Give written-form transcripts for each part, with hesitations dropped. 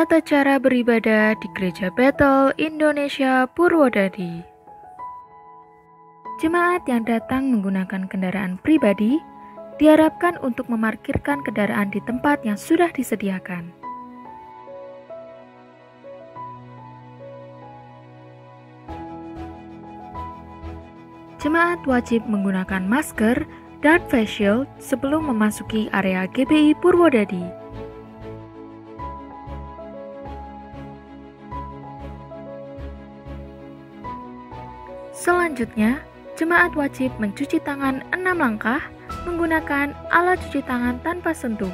tata cara beribadah di Gereja Bethel Indonesia Purwodadi. Jemaat yang datang menggunakan kendaraan pribadi diharapkan untuk memarkirkan kendaraan di tempat yang sudah disediakan. Jemaat wajib menggunakan masker dan face shield sebelum memasuki area GBI Purwodadi. Selanjutnya, jemaat wajib mencuci tangan 6 langkah menggunakan alat cuci tangan tanpa sentuh.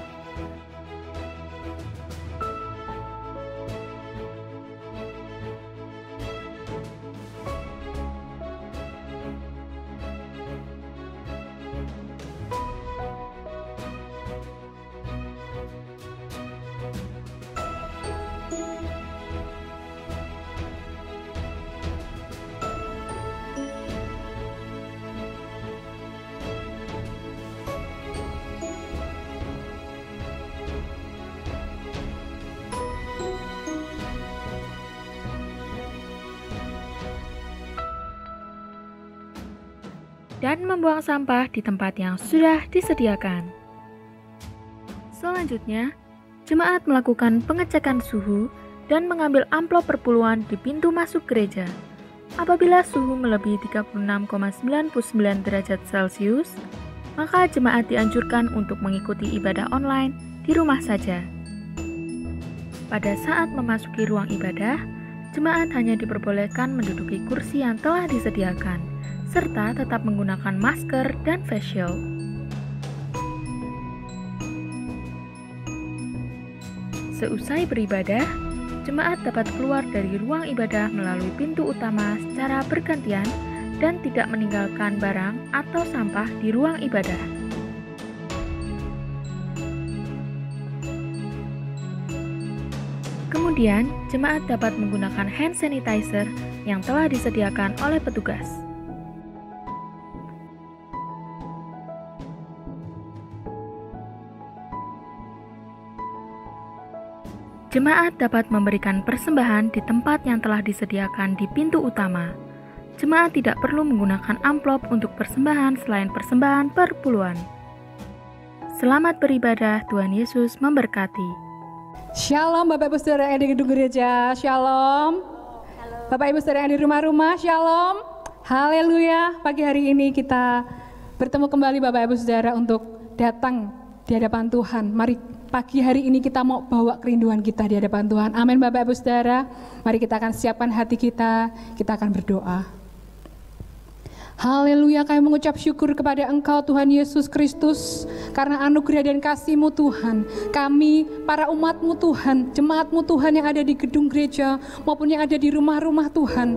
Dan membuang sampah di tempat yang sudah disediakan. Selanjutnya, jemaat melakukan pengecekan suhu dan mengambil amplop perpuluhan di pintu masuk gereja. Apabila suhu melebihi 36,99 derajat Celcius, maka jemaat dianjurkan untuk mengikuti ibadah online di rumah saja. Pada saat memasuki ruang ibadah, jemaat hanya diperbolehkan menduduki kursi yang telah disediakan, serta tetap menggunakan masker dan face shield. Seusai beribadah, jemaat dapat keluar dari ruang ibadah melalui pintu utama secara bergantian dan tidak meninggalkan barang atau sampah di ruang ibadah. Kemudian, jemaat dapat menggunakan hand sanitizer yang telah disediakan oleh petugas. Jemaat dapat memberikan persembahan di tempat yang telah disediakan di pintu utama. Jemaat tidak perlu menggunakan amplop untuk persembahan selain persembahan perpuluhan. Selamat beribadah, Tuhan Yesus memberkati. Shalom Bapak Ibu Saudara yang di gedung gereja, Shalom. Bapak Ibu Saudara yang di rumah-rumah, Shalom. Haleluya, pagi hari ini kita bertemu kembali Bapak Ibu Saudara untuk datang di hadapan Tuhan. Mari pagi hari ini kita mau bawa kerinduan kita di hadapan Tuhan. Amin Bapak Ibu Saudara. Mari kita akan siapkan hati kita akan berdoa. Haleluya, kami mengucap syukur kepada Engkau Tuhan Yesus Kristus karena anugerah dan kasih-Mu Tuhan. Kami para umat-Mu Tuhan, jemaat-Mu Tuhan yang ada di gedung gereja maupun yang ada di rumah-rumah Tuhan.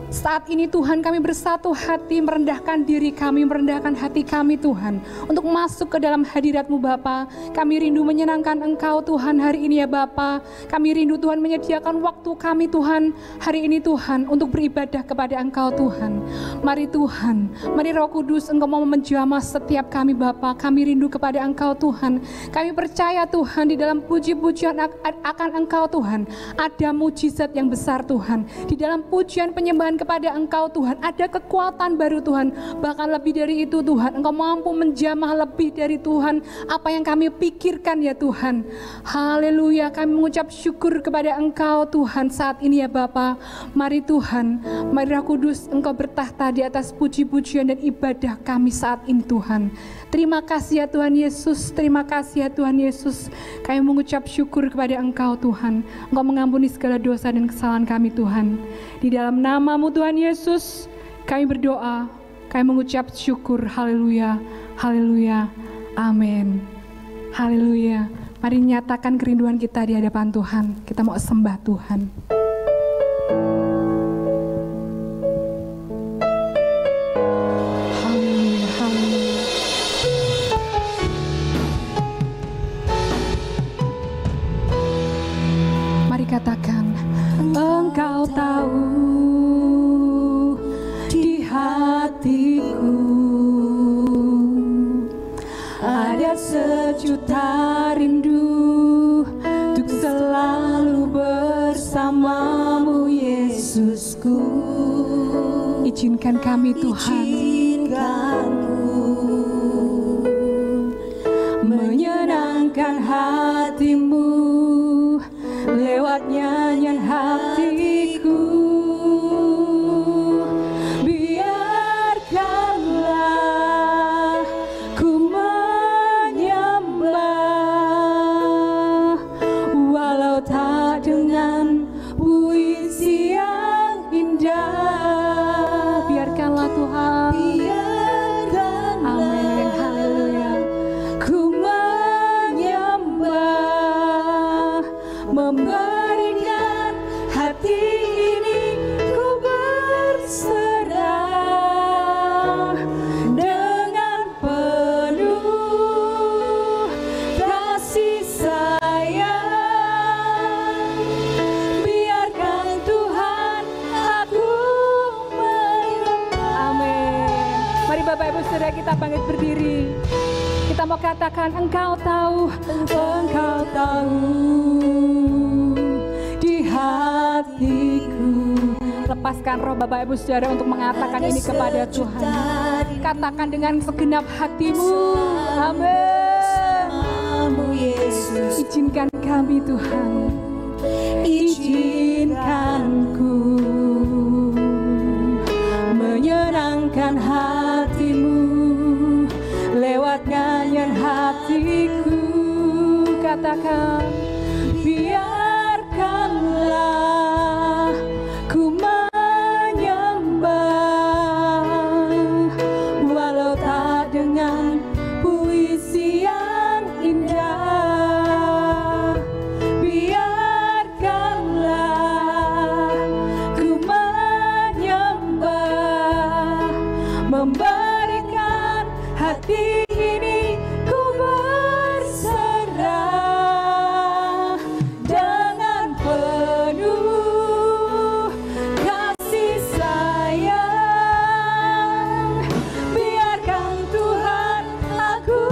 Saat ini Tuhan kami bersatu hati merendahkan diri kami, merendahkan hati kami Tuhan untuk masuk ke dalam hadirat-Mu Bapa. Kami rindu menyenangkan Engkau Tuhan hari ini ya Bapa. Kami rindu Tuhan menyediakan waktu kami Tuhan hari ini Tuhan untuk beribadah kepada Engkau Tuhan. Mari Tuhan, mari Roh Kudus Engkau mau menjamah setiap kami Bapa. Kami rindu kepada Engkau Tuhan. Kami percaya Tuhan di dalam puji-pujian akan Engkau Tuhan ada mujizat yang besar Tuhan. Di dalam pujian penyembahan kepada Engkau Tuhan ada kekuatan baru Tuhan. Bahkan lebih dari itu Tuhan, Engkau mampu menjamah lebih dari Tuhan apa yang kami pikirkan ya Tuhan. Haleluya, kami mengucap syukur kepada Engkau Tuhan saat ini ya Bapa. Mari Tuhan, mari Roh Kudus Engkau bertahta di atas puji-pujian dan ibadah kami saat ini Tuhan. Terima kasih ya Tuhan Yesus, terima kasih ya Tuhan Yesus. Kami mengucap syukur kepada Engkau Tuhan. Engkau mengampuni segala dosa dan kesalahan kami Tuhan. Di dalam nama-Mu Tuhan Yesus, kami berdoa, kami mengucap syukur. Haleluya, haleluya, amin. Haleluya. Mari nyatakan kerinduan kita di hadapan Tuhan. Kita mau sembah Tuhan. Katakan, Engkau tahu di hatiku ada sejuta rindu untuk selalu bersamamu Yesusku. Izinkan kami Tuhan, menyenangkan hatimu lewat nyanyian hatiku. Biarkanlah ku menyembah walau tak dengan puisi yang indah. Biarkanlah Tuhan, amin, haleluya. Ku menyembah, memberikan hati ini, ku berserah dengan penuh kasih sayang. Biarkan Tuhan aku menyembah. Amin. Mari Bapak Ibu Saudara kita bangkit berdiri. Kita mau katakan, Engkau tahu di hatiku. Lepaskan roh Bapak Ibu Saudara untuk mengatakan ini kepada Tuhan. Katakan dengan segenap hatimu. Amin. Izinkan kami Tuhan, izinkanku menyenangkan hatimu lewat nyanyian hatiku. Katakan, biarkanlah ku menyembah walau tak dengan puisi yang indah. Biarkanlah ku menyembah, memberikan hati ini, ku berserah dengan penuh kasih sayang. Biarkan Tuhan aku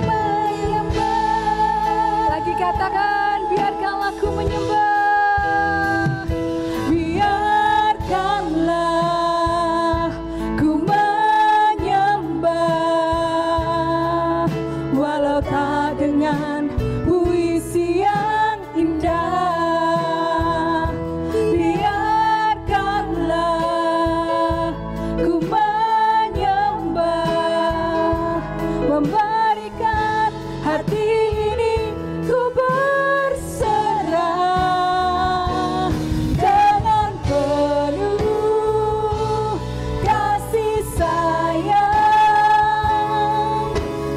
menyembah. Lagi katakan, biarkanlah aku menyembah. Biarkanlah ku menyembah walau tak dengan puisi yang indah. Biarkanlah ku menyembah, memberikan hati ini, ku berserah dengan penuh kasih sayang.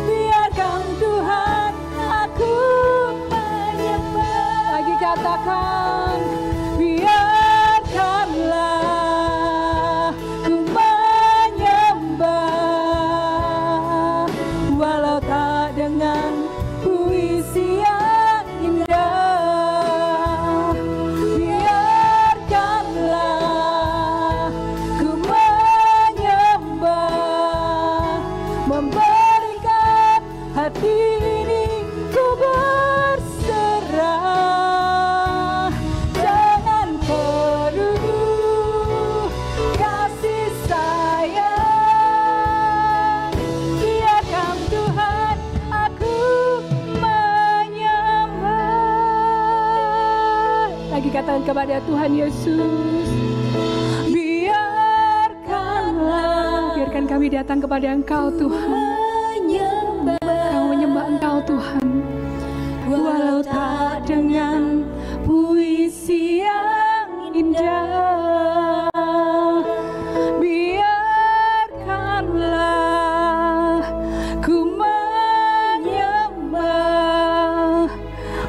Biarkan Tuhan aku menyembah. Lagi katakan, biarkanlah ku menyembah walau tak dengan puisi yang indah. Biarkanlah ku menyembah, memberikan hati ini, ku berserah dengan penuh kasih sayang. Biarkan Tuhan aku menyembah. Lagi katakan kepada Tuhan Yesus, biarkan kami datang kepada Engkau Tuhan. Kami menyembah Engkau Tuhan, walau tak dengan puisi yang indah. Biarkanlah ku menyembah,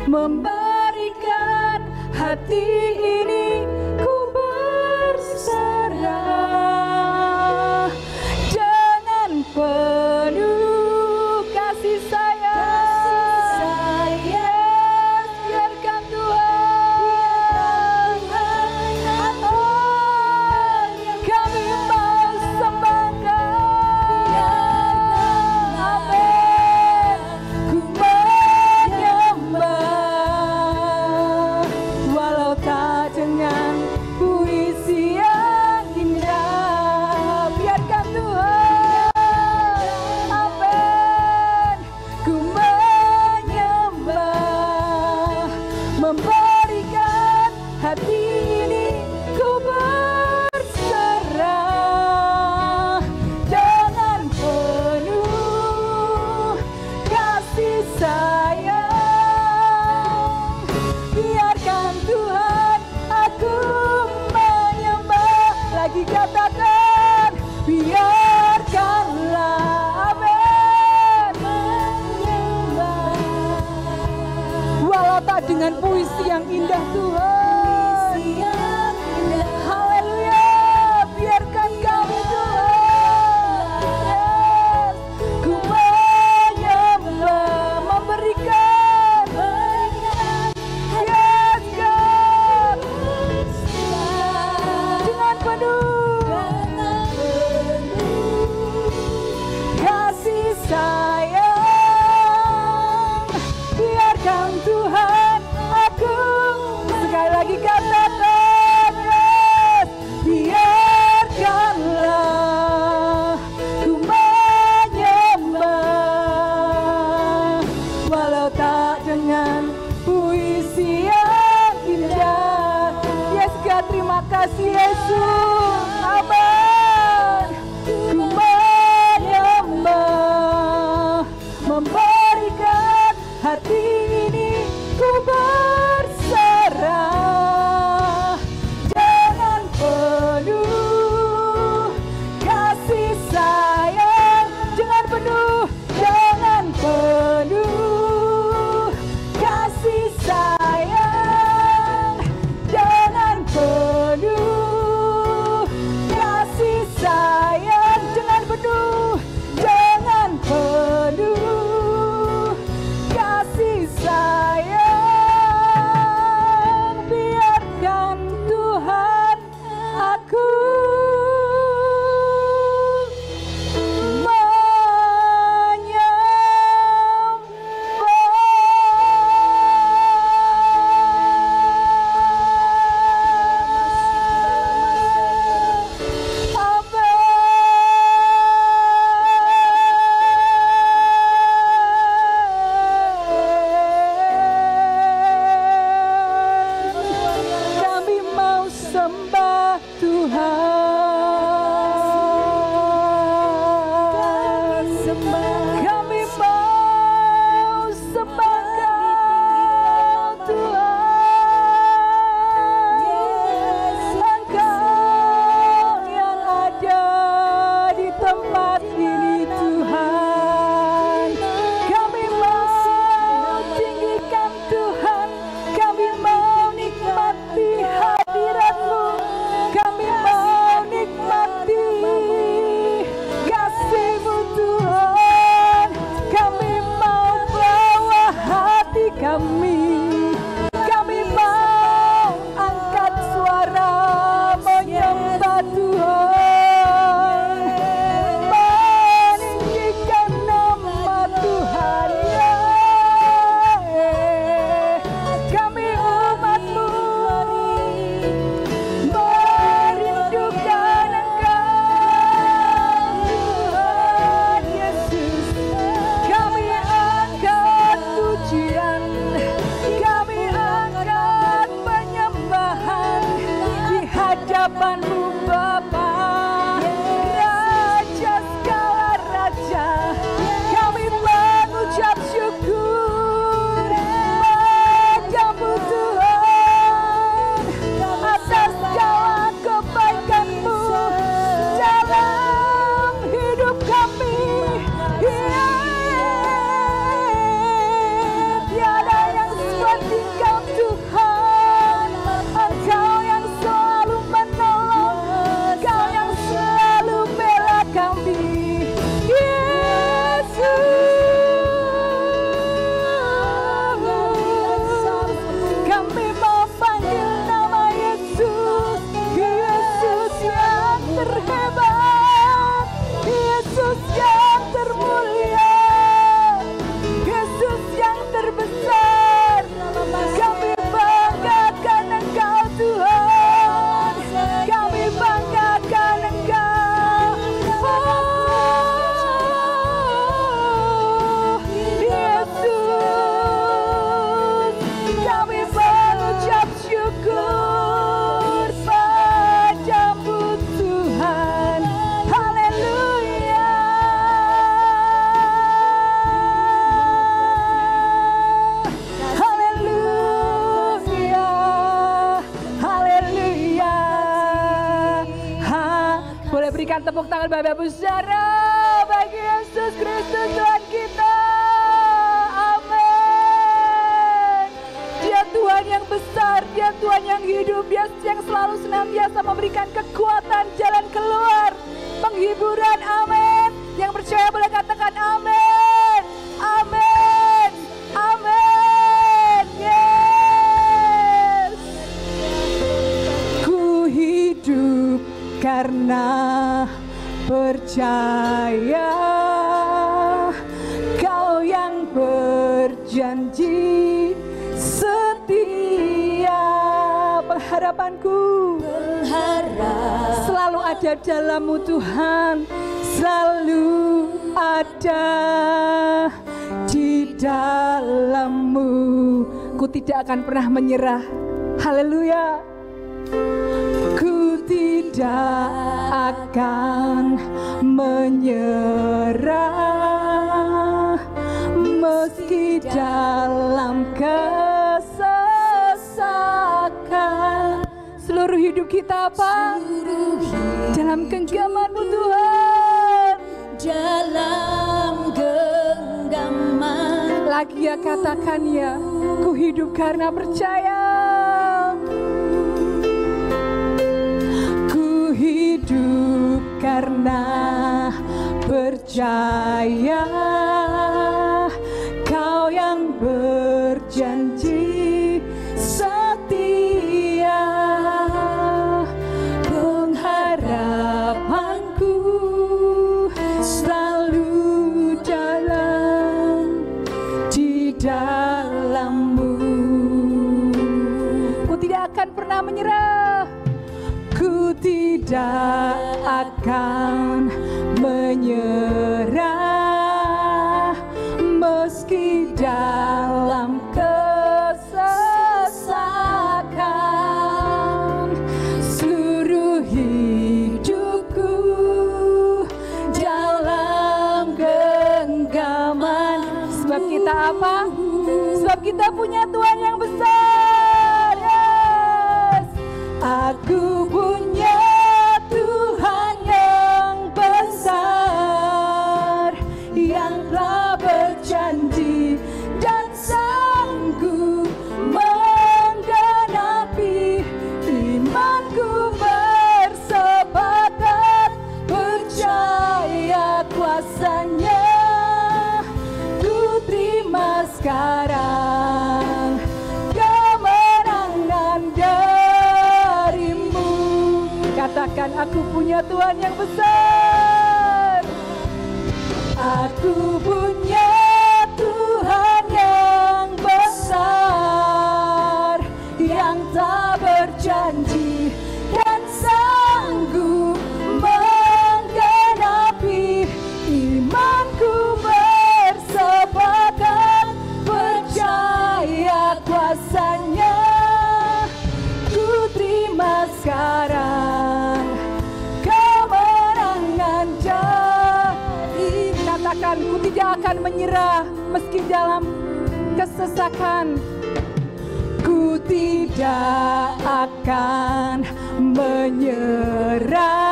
memberikan hati ini, ku berserah dengan penuh kasih sayang. Biarkan Tuhan, kami mau sembah Engkau. Amin. Ku menyembah walau tak berkata dengan puisi yang indah Tuhan. Haleluya, biarkan kami Tuhan, yes, ku menyembah, memberikan, yes God, dengan penuh kasih sayang, biarkan Tuhan aku, sekali lagi katakan, yes, biarkanlah ku menyembah, walau tak dengan puisi yang indah. Yes God, terima kasih Yesus, Amin. Ku menyembah, memberikan hati ini, ku berserah dengan penuh kasih sayang, dengan penuh kasih sayang, dengan penuh kasih sayang, dengan penuh kasih sayang, biarkan Tuhan aku kami mau sembah Tuhan, kami mau sembah Kau Tuhan, Engkau yang ada di tempat ini Tuhan. Kami mau tinggikan Tuhan, kami mau nikmati hadirat-Mu, kami mau nikmati kasih-Mu Tuhan. Kami mau bawa hati kami mau angkat suara menyembah Tuhan, meninggikan nama Tuhan, ya. Kami umat-Mu merindukan Engkau Tuhan Yesus. Kami angkat pujian, kami angkat penyembahan di hadapan-Mu Bapa, Raja segala raja. Kami mengucap syukur padamu Tuhan atas segala kebaikan-Mu dalam hidup kami. Tiada yang seperti Kau Tuhan, Engkau yang selalu menolong, Kau yang selalu bela kami, Yesus. Kami mau panggil nama Yesus, Yesus yang terhebat, Yesus yang termulia, Yesus yang terbesar. Kami banggakan Engkau Tuhan, kami banggakan Engkau, oh, Yesus. Kami mengucap syukur padamu Tuhan, haleluya. Haleluya, haleluya. Boleh berikan tepuk tangan Bapak Ibu Saudara bagi Yesus Kristus Tuhan kita. Amin. penghidup yang selalu senantiasa memberikan kekuatan jalan keluar, penghiburan. Amin. Yang percaya boleh katakan amin. Amin. Amin. Yes. Ku hidup karena percaya Kau yang berjanji setia. Pengharapanku selalu ada dalam-Mu Tuhan, selalu ada di dalam-Mu. Ku tidak akan pernah menyerah. Haleluya. Ku tidak akan menyerah meski dalam kesesakan. Seluruh hidup kita apa? Dalam genggaman-Mu Tuhan. Dalam genggaman. Lagi ya katakan ya, ku hidup karena percaya. Hidup karena percaya Kau yang berjanji setia. Pengharapanku selalu di dalam-Mu. Ku tidak akan pernah menyerah. Ku tidak akan menyerah meski dalam kesesakan. Seluruh hidupku dalam genggaman. Sebab kita apa? Sebab kita punya Tuhan yang besar. Yes. Aku punya Tuhan yang besar, yang telah berjanji dan sanggup menggenapi. Imanku bersepakat percaya kuasa-Nya. Ku terima sekarang kemenangan dari-Mu. Katakan, aku punya Tuhan yang besar. Aku punya Tuhan yang besar, yang tak berjanji dan sanggup menggenapi. Imanku bersepakat percaya kuasa-Nya. Ku terima sekarang kemenangan dari. Katakan, ku tidak akan menyerah meski dalam kesesakan. Ku tidak akan menyerah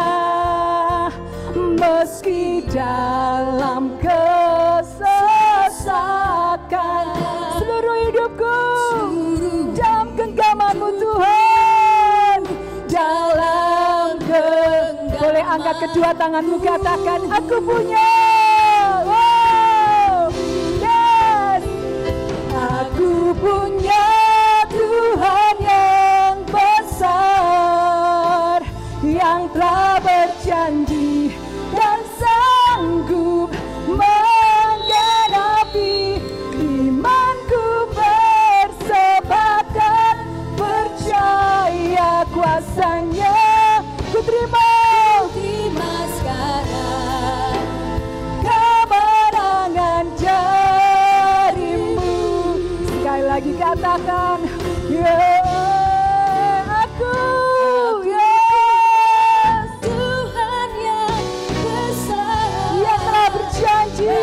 meski dalam kesesakan. Seluruh hidupku dalam genggaman-Mu Tuhan. Dalam genggaman. Boleh angkat kedua tanganmu, katakan, aku punya. Wow. Yes. Aku punya Tuhan yang besar, yang telah berjanji dan sanggup menggenapi. Imanku bersepakat percaya kuasa-Nya. Ku terima sekarang kemenangan dari-Mu. Sekali lagi katakan, aku. Tuhan yang besar, yang telah berjanji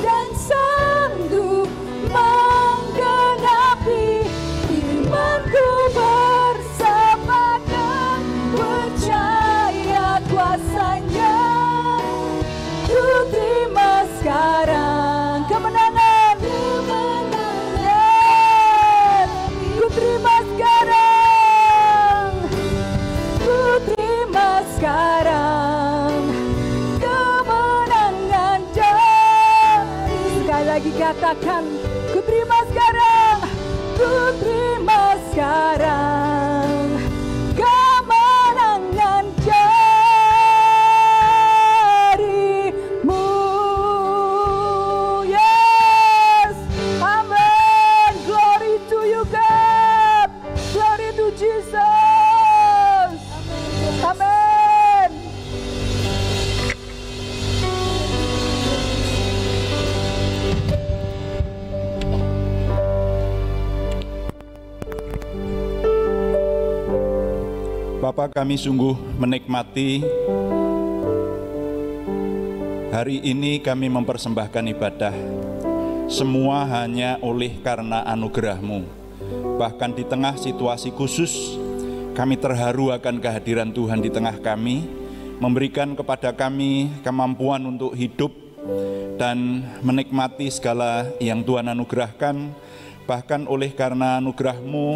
dan sanggup menggenapi. Imanku bersepakat percaya kuasa-Nya. Ku terima sekarang kemenangan. lagi, katakan, ku terima sekarang, ku terima sekarang kemenangan darimu. Yes, amen. Glory to you God, glory to Jesus. Amen. Bapa, kami sungguh menikmati hari ini. Kami mempersembahkan ibadah semua hanya oleh karena anugerah-Mu. Bahkan di tengah situasi khusus, kami terharu akan kehadiran Tuhan di tengah kami, memberikan kepada kami kemampuan untuk hidup dan menikmati segala yang Tuhan anugerahkan. Bahkan oleh karena anugerah-Mu,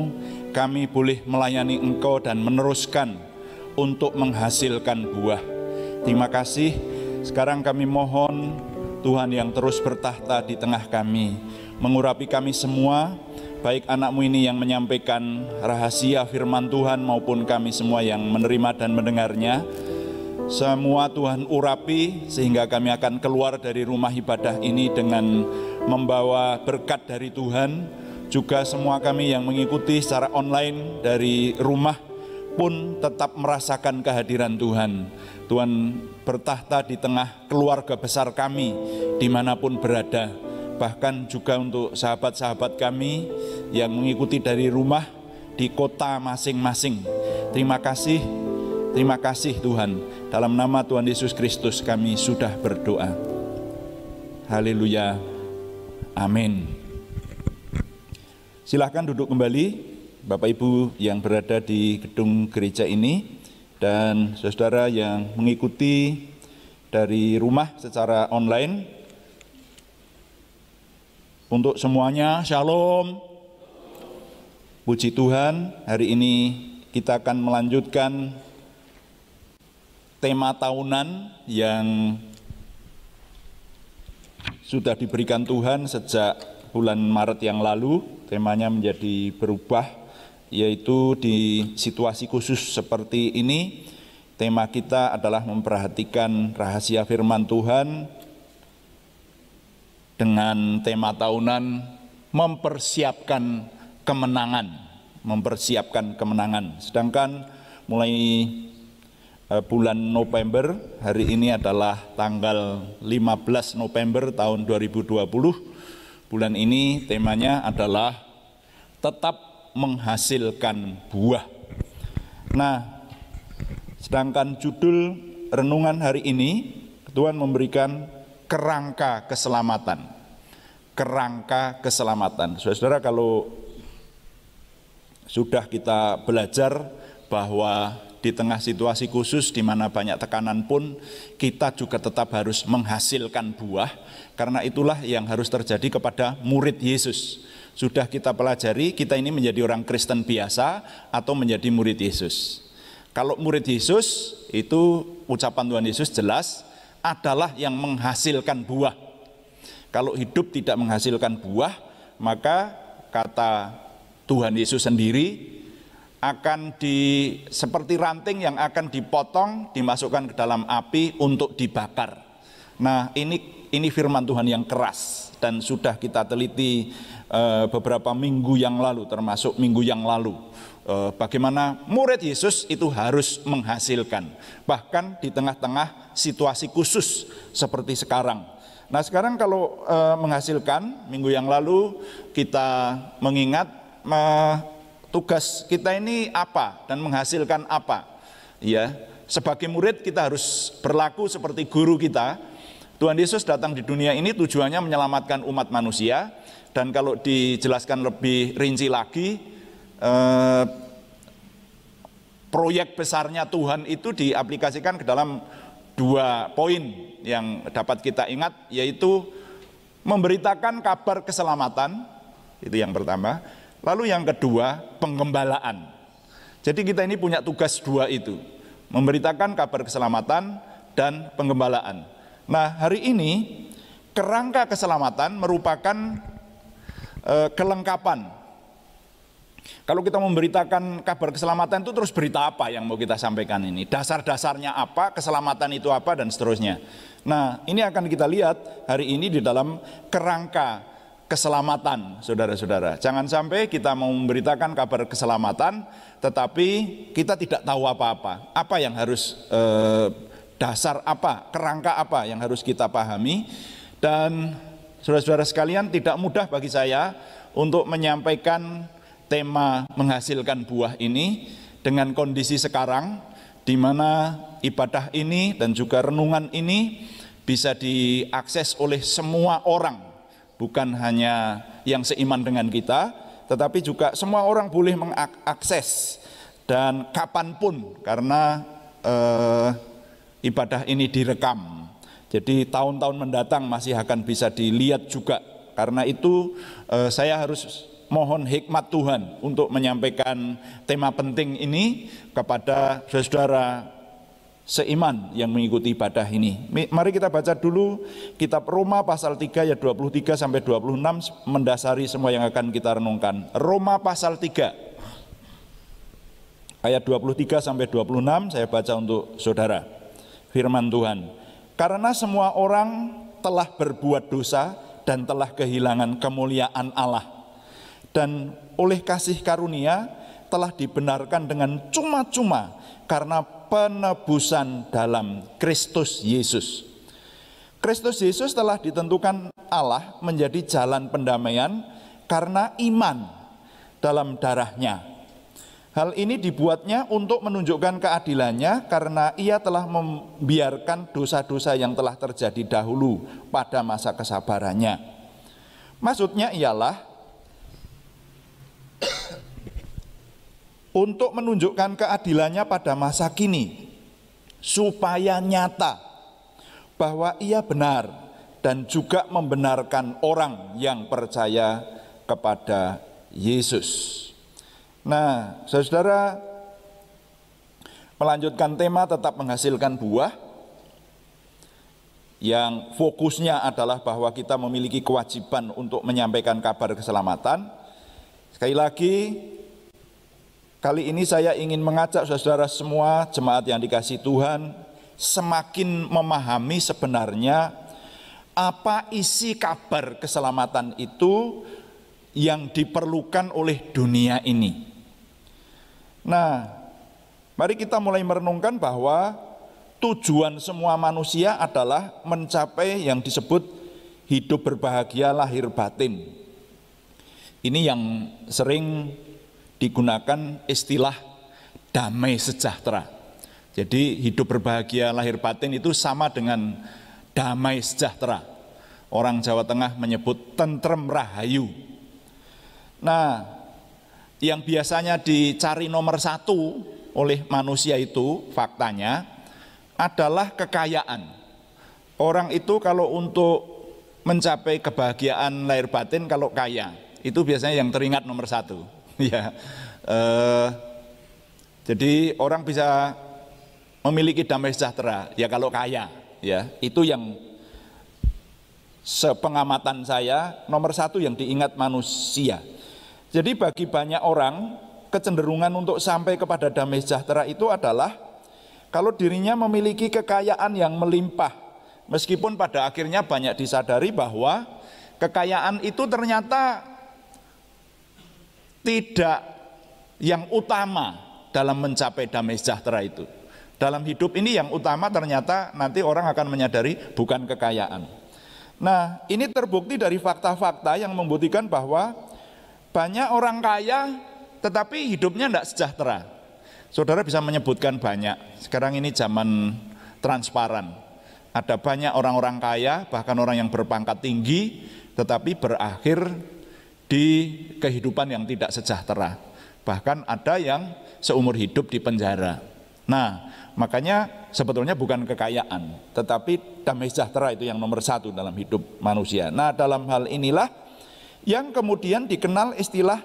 kami boleh melayani Engkau dan meneruskan untuk menghasilkan buah. Terima kasih. Sekarang kami mohon Tuhan yang terus bertahta di tengah kami, mengurapi kami semua, baik anak-Mu ini yang menyampaikan rahasia firman Tuhan maupun kami semua yang menerima dan mendengarnya. Semua Tuhan urapi sehingga kami akan keluar dari rumah ibadah ini dengan membawa berkat dari Tuhan. Juga semua kami yang mengikuti secara online dari rumah pun tetap merasakan kehadiran Tuhan. Tuhan bertahta di tengah keluarga besar kami dimanapun berada. Bahkan juga untuk sahabat-sahabat kami yang mengikuti dari rumah di kota masing-masing. Terima kasih Tuhan. Dalam nama Tuhan Yesus Kristus kami sudah berdoa. Haleluya. Amin. Silahkan duduk kembali, Bapak Ibu yang berada di gedung gereja ini dan saudara yang mengikuti dari rumah secara online. Untuk semuanya, shalom. Puji Tuhan, hari ini kita akan melanjutkan tema tahunan yang sudah diberikan Tuhan sejak bulan Maret yang lalu. Temanya menjadi berubah, yaitu di situasi khusus seperti ini. Tema kita adalah memperhatikan rahasia firman Tuhan dengan tema tahunan mempersiapkan kemenangan. Sedangkan mulai bulan November, hari ini adalah tanggal 15 November tahun 2020. Bulan ini temanya adalah tetap menghasilkan buah. Nah, sedangkan judul renungan hari ini, Tuhan memberikan kerangka keselamatan. Kerangka keselamatan. Saudara, kalau sudah kita belajar bahwa di tengah situasi khusus di mana banyak tekanan pun kita juga tetap harus menghasilkan buah, karena itulah yang harus terjadi kepada murid Yesus. Sudah kita pelajari, kita ini menjadi orang Kristen biasa atau menjadi murid Yesus. Kalau murid Yesus itu ucapan Tuhan Yesus jelas adalah yang menghasilkan buah. Kalau hidup tidak menghasilkan buah, maka kata Tuhan Yesus sendiri akan seperti ranting yang akan dipotong, dimasukkan ke dalam api untuk dibakar. Nah, ini firman Tuhan yang keras dan sudah kita teliti beberapa minggu yang lalu, termasuk minggu yang lalu. Bagaimana murid Yesus itu harus menghasilkan, bahkan di tengah-tengah situasi khusus seperti sekarang. Nah, sekarang kalau menghasilkan, minggu yang lalu kita mengingat tugas kita ini apa dan menghasilkan apa. Ya, sebagai murid kita harus berlaku seperti guru kita. Tuhan Yesus datang di dunia ini tujuannya menyelamatkan umat manusia, dan kalau dijelaskan lebih rinci lagi, proyek besarnya Tuhan itu diaplikasikan ke dalam 2 poin yang dapat kita ingat, yaitu memberitakan kabar keselamatan, itu yang pertama. Lalu yang kedua, penggembalaan. Jadi kita ini punya tugas 2 itu, memberitakan kabar keselamatan dan penggembalaan. Nah, hari ini kerangka keselamatan merupakan kelengkapan. Kalau kita memberitakan kabar keselamatan itu terus berita apa yang mau kita sampaikan ini? Dasar-dasarnya apa, keselamatan itu apa, dan seterusnya. Nah, ini akan kita lihat hari ini di dalam kerangka keselamatan, saudara-saudara. Jangan sampai kita mau memberitakan kabar keselamatan, tetapi kita tidak tahu apa-apa. Apa yang harus, dasar apa, kerangka apa yang harus kita pahami. Dan saudara-saudara sekalian, tidak mudah bagi saya untuk menyampaikan tema menghasilkan buah ini dengan kondisi sekarang, di mana ibadah ini dan juga renungan ini bisa diakses oleh semua orang, bukan hanya yang seiman dengan kita, tetapi juga semua orang boleh mengakses dan kapanpun, karena ibadah ini direkam. Jadi tahun-tahun mendatang masih akan bisa dilihat juga. Karena itu saya harus mohon hikmat Tuhan untuk menyampaikan tema penting ini kepada saudara seiman yang mengikuti ibadah ini. Mari kita baca dulu kitab Roma pasal 3 ayat 23 sampai 26 mendasari semua yang akan kita renungkan. Roma pasal 3 ayat 23 sampai 26 saya baca untuk saudara. Firman Tuhan. Karena semua orang telah berbuat dosa dan telah kehilangan kemuliaan Allah, dan oleh kasih karunia telah dibenarkan dengan cuma-cuma karena penebusan dalam Kristus Yesus. Kristus Yesus telah ditentukan Allah menjadi jalan pendamaian karena iman dalam darahnya. Hal ini dibuatnya untuk menunjukkan keadilannya karena ia telah membiarkan dosa-dosa yang telah terjadi dahulu pada masa kesabarannya. Maksudnya ialah untuk menunjukkan keadilannya pada masa kini, supaya nyata bahwa ia benar dan juga membenarkan orang yang percaya kepada Yesus. Nah, saudara, melanjutkan tema tetap menghasilkan buah, yang fokusnya adalah bahwa kita memiliki kewajiban untuk menyampaikan kabar keselamatan. Sekali lagi, kali ini saya ingin mengajak saudara semua jemaat yang dikasihi Tuhan semakin memahami sebenarnya apa isi kabar keselamatan itu yang diperlukan oleh dunia ini. Nah, mari kita mulai merenungkan bahwa tujuan semua manusia adalah mencapai yang disebut hidup berbahagia lahir batin. Ini yang sering digunakan istilah damai sejahtera. Jadi hidup berbahagia lahir batin itu sama dengan damai sejahtera. Orang Jawa Tengah menyebut tentrem rahayu. Nah, yang biasanya dicari nomor satu oleh manusia itu faktanya adalah kekayaan. Orang itu kalau untuk mencapai kebahagiaan lahir batin kalau kaya, itu biasanya yang teringat nomor satu. Ya, jadi orang bisa memiliki damai sejahtera ya kalau kaya, ya itu yang sepengamatan saya nomor satu yang diingat manusia. Jadi bagi banyak orang kecenderungan untuk sampai kepada damai sejahtera itu adalah kalau dirinya memiliki kekayaan yang melimpah, meskipun pada akhirnya banyak disadari bahwa kekayaan itu ternyata tidak yang utama dalam mencapai damai sejahtera itu. Dalam hidup ini yang utama ternyata nanti orang akan menyadari bukan kekayaan. Nah, ini terbukti dari fakta-fakta yang membuktikan bahwa banyak orang kaya tetapi hidupnya tidak sejahtera. Saudara bisa menyebutkan banyak. Sekarang ini zaman transparan. Ada banyak orang-orang kaya, bahkan orang yang berpangkat tinggi, tetapi berakhir di kehidupan yang tidak sejahtera. Bahkan ada yang seumur hidup di penjara. Nah, makanya sebetulnya bukan kekayaan, tetapi damai sejahtera itu yang nomor satu dalam hidup manusia. Nah, dalam hal inilah yang kemudian dikenal istilah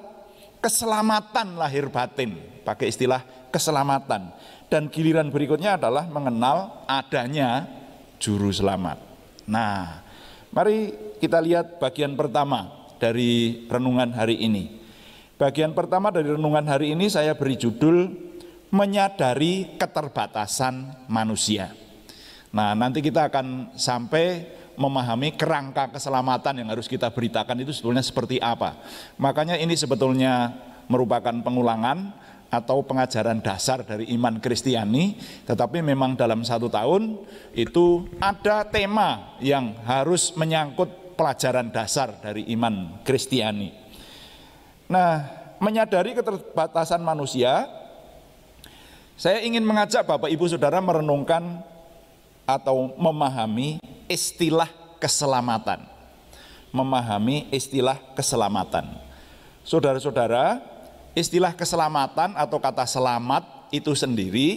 keselamatan lahir batin, pakai istilah keselamatan. Dan giliran berikutnya adalah mengenal adanya juru selamat. Nah, Mari kita lihat bagian pertama dari renungan hari ini. Bagian pertama dari renungan hari ini saya beri judul menyadari keterbatasan manusia. Nah, nanti kita akan sampai memahami kerangka keselamatan yang harus kita beritakan itu sebetulnya seperti apa. Makanya ini sebetulnya merupakan pengulangan atau pengajaran dasar dari iman Kristiani, tetapi memang dalam 1 tahun itu ada tema yang harus menyangkut pelajaran dasar dari iman Kristiani. Nah, menyadari keterbatasan manusia, saya ingin mengajak Bapak Ibu Saudara merenungkan atau memahami istilah keselamatan. Memahami istilah keselamatan. Saudara-saudara, istilah keselamatan atau kata selamat itu sendiri,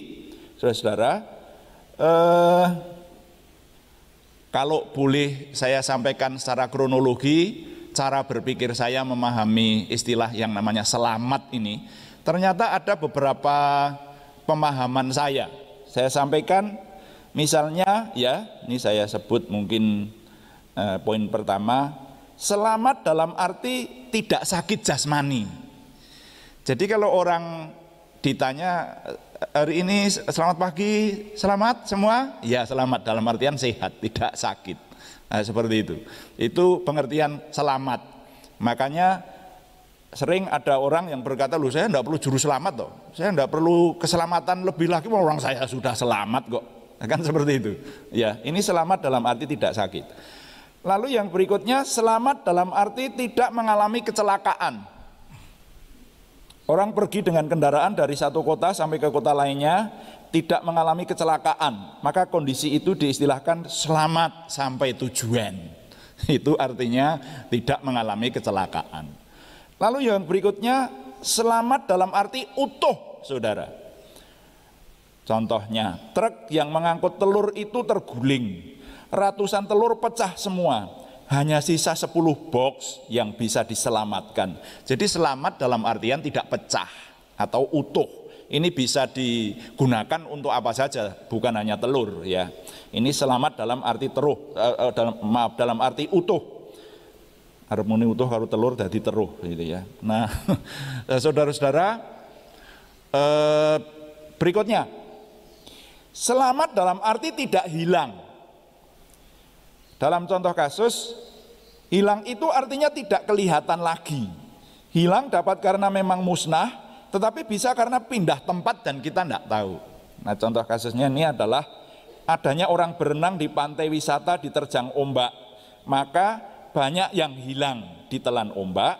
saudara-saudara, kalau boleh saya sampaikan secara kronologi, cara berpikir saya memahami istilah yang namanya selamat ini, ternyata ada beberapa pemahaman saya. Saya sampaikan, misalnya ya, ini saya sebut mungkin poin pertama, selamat dalam arti tidak sakit jasmani. Jadi kalau orang ditanya hari ini selamat pagi, selamat semua? Ya, selamat dalam artian sehat, tidak sakit. Nah, seperti itu. Itu pengertian selamat. Makanya sering ada orang yang berkata, loh saya tidak perlu juru selamat toh. Saya tidak perlu keselamatan lebih lagi, orang saya sudah selamat kok. Kan seperti itu. Ya, ini selamat dalam arti tidak sakit. Lalu yang berikutnya, selamat dalam arti tidak mengalami kecelakaan. Orang pergi dengan kendaraan dari satu kota sampai ke kota lainnya tidak mengalami kecelakaan, maka kondisi itu diistilahkan selamat sampai tujuan. Itu artinya tidak mengalami kecelakaan. Lalu yang berikutnya, selamat dalam arti utuh, saudara. Contohnya, truk yang mengangkut telur itu terguling, ratusan telur pecah semua, hanya sisa 10 box yang bisa diselamatkan. Jadi selamat dalam artian tidak pecah atau utuh. Ini bisa digunakan untuk apa saja, bukan hanya telur ya. Ini selamat dalam arti dalam arti utuh. Harmoni utuh kalau telur jadi teruh gitu ya. Nah, saudara-saudara, berikutnya, selamat dalam arti tidak hilang. Dalam contoh kasus, hilang itu artinya tidak kelihatan lagi. Hilang dapat karena memang musnah, tetapi bisa karena pindah tempat dan kita tidak tahu. Nah, contoh kasusnya ini adalah adanya orang berenang di pantai wisata diterjang ombak. Maka banyak yang hilang ditelan ombak,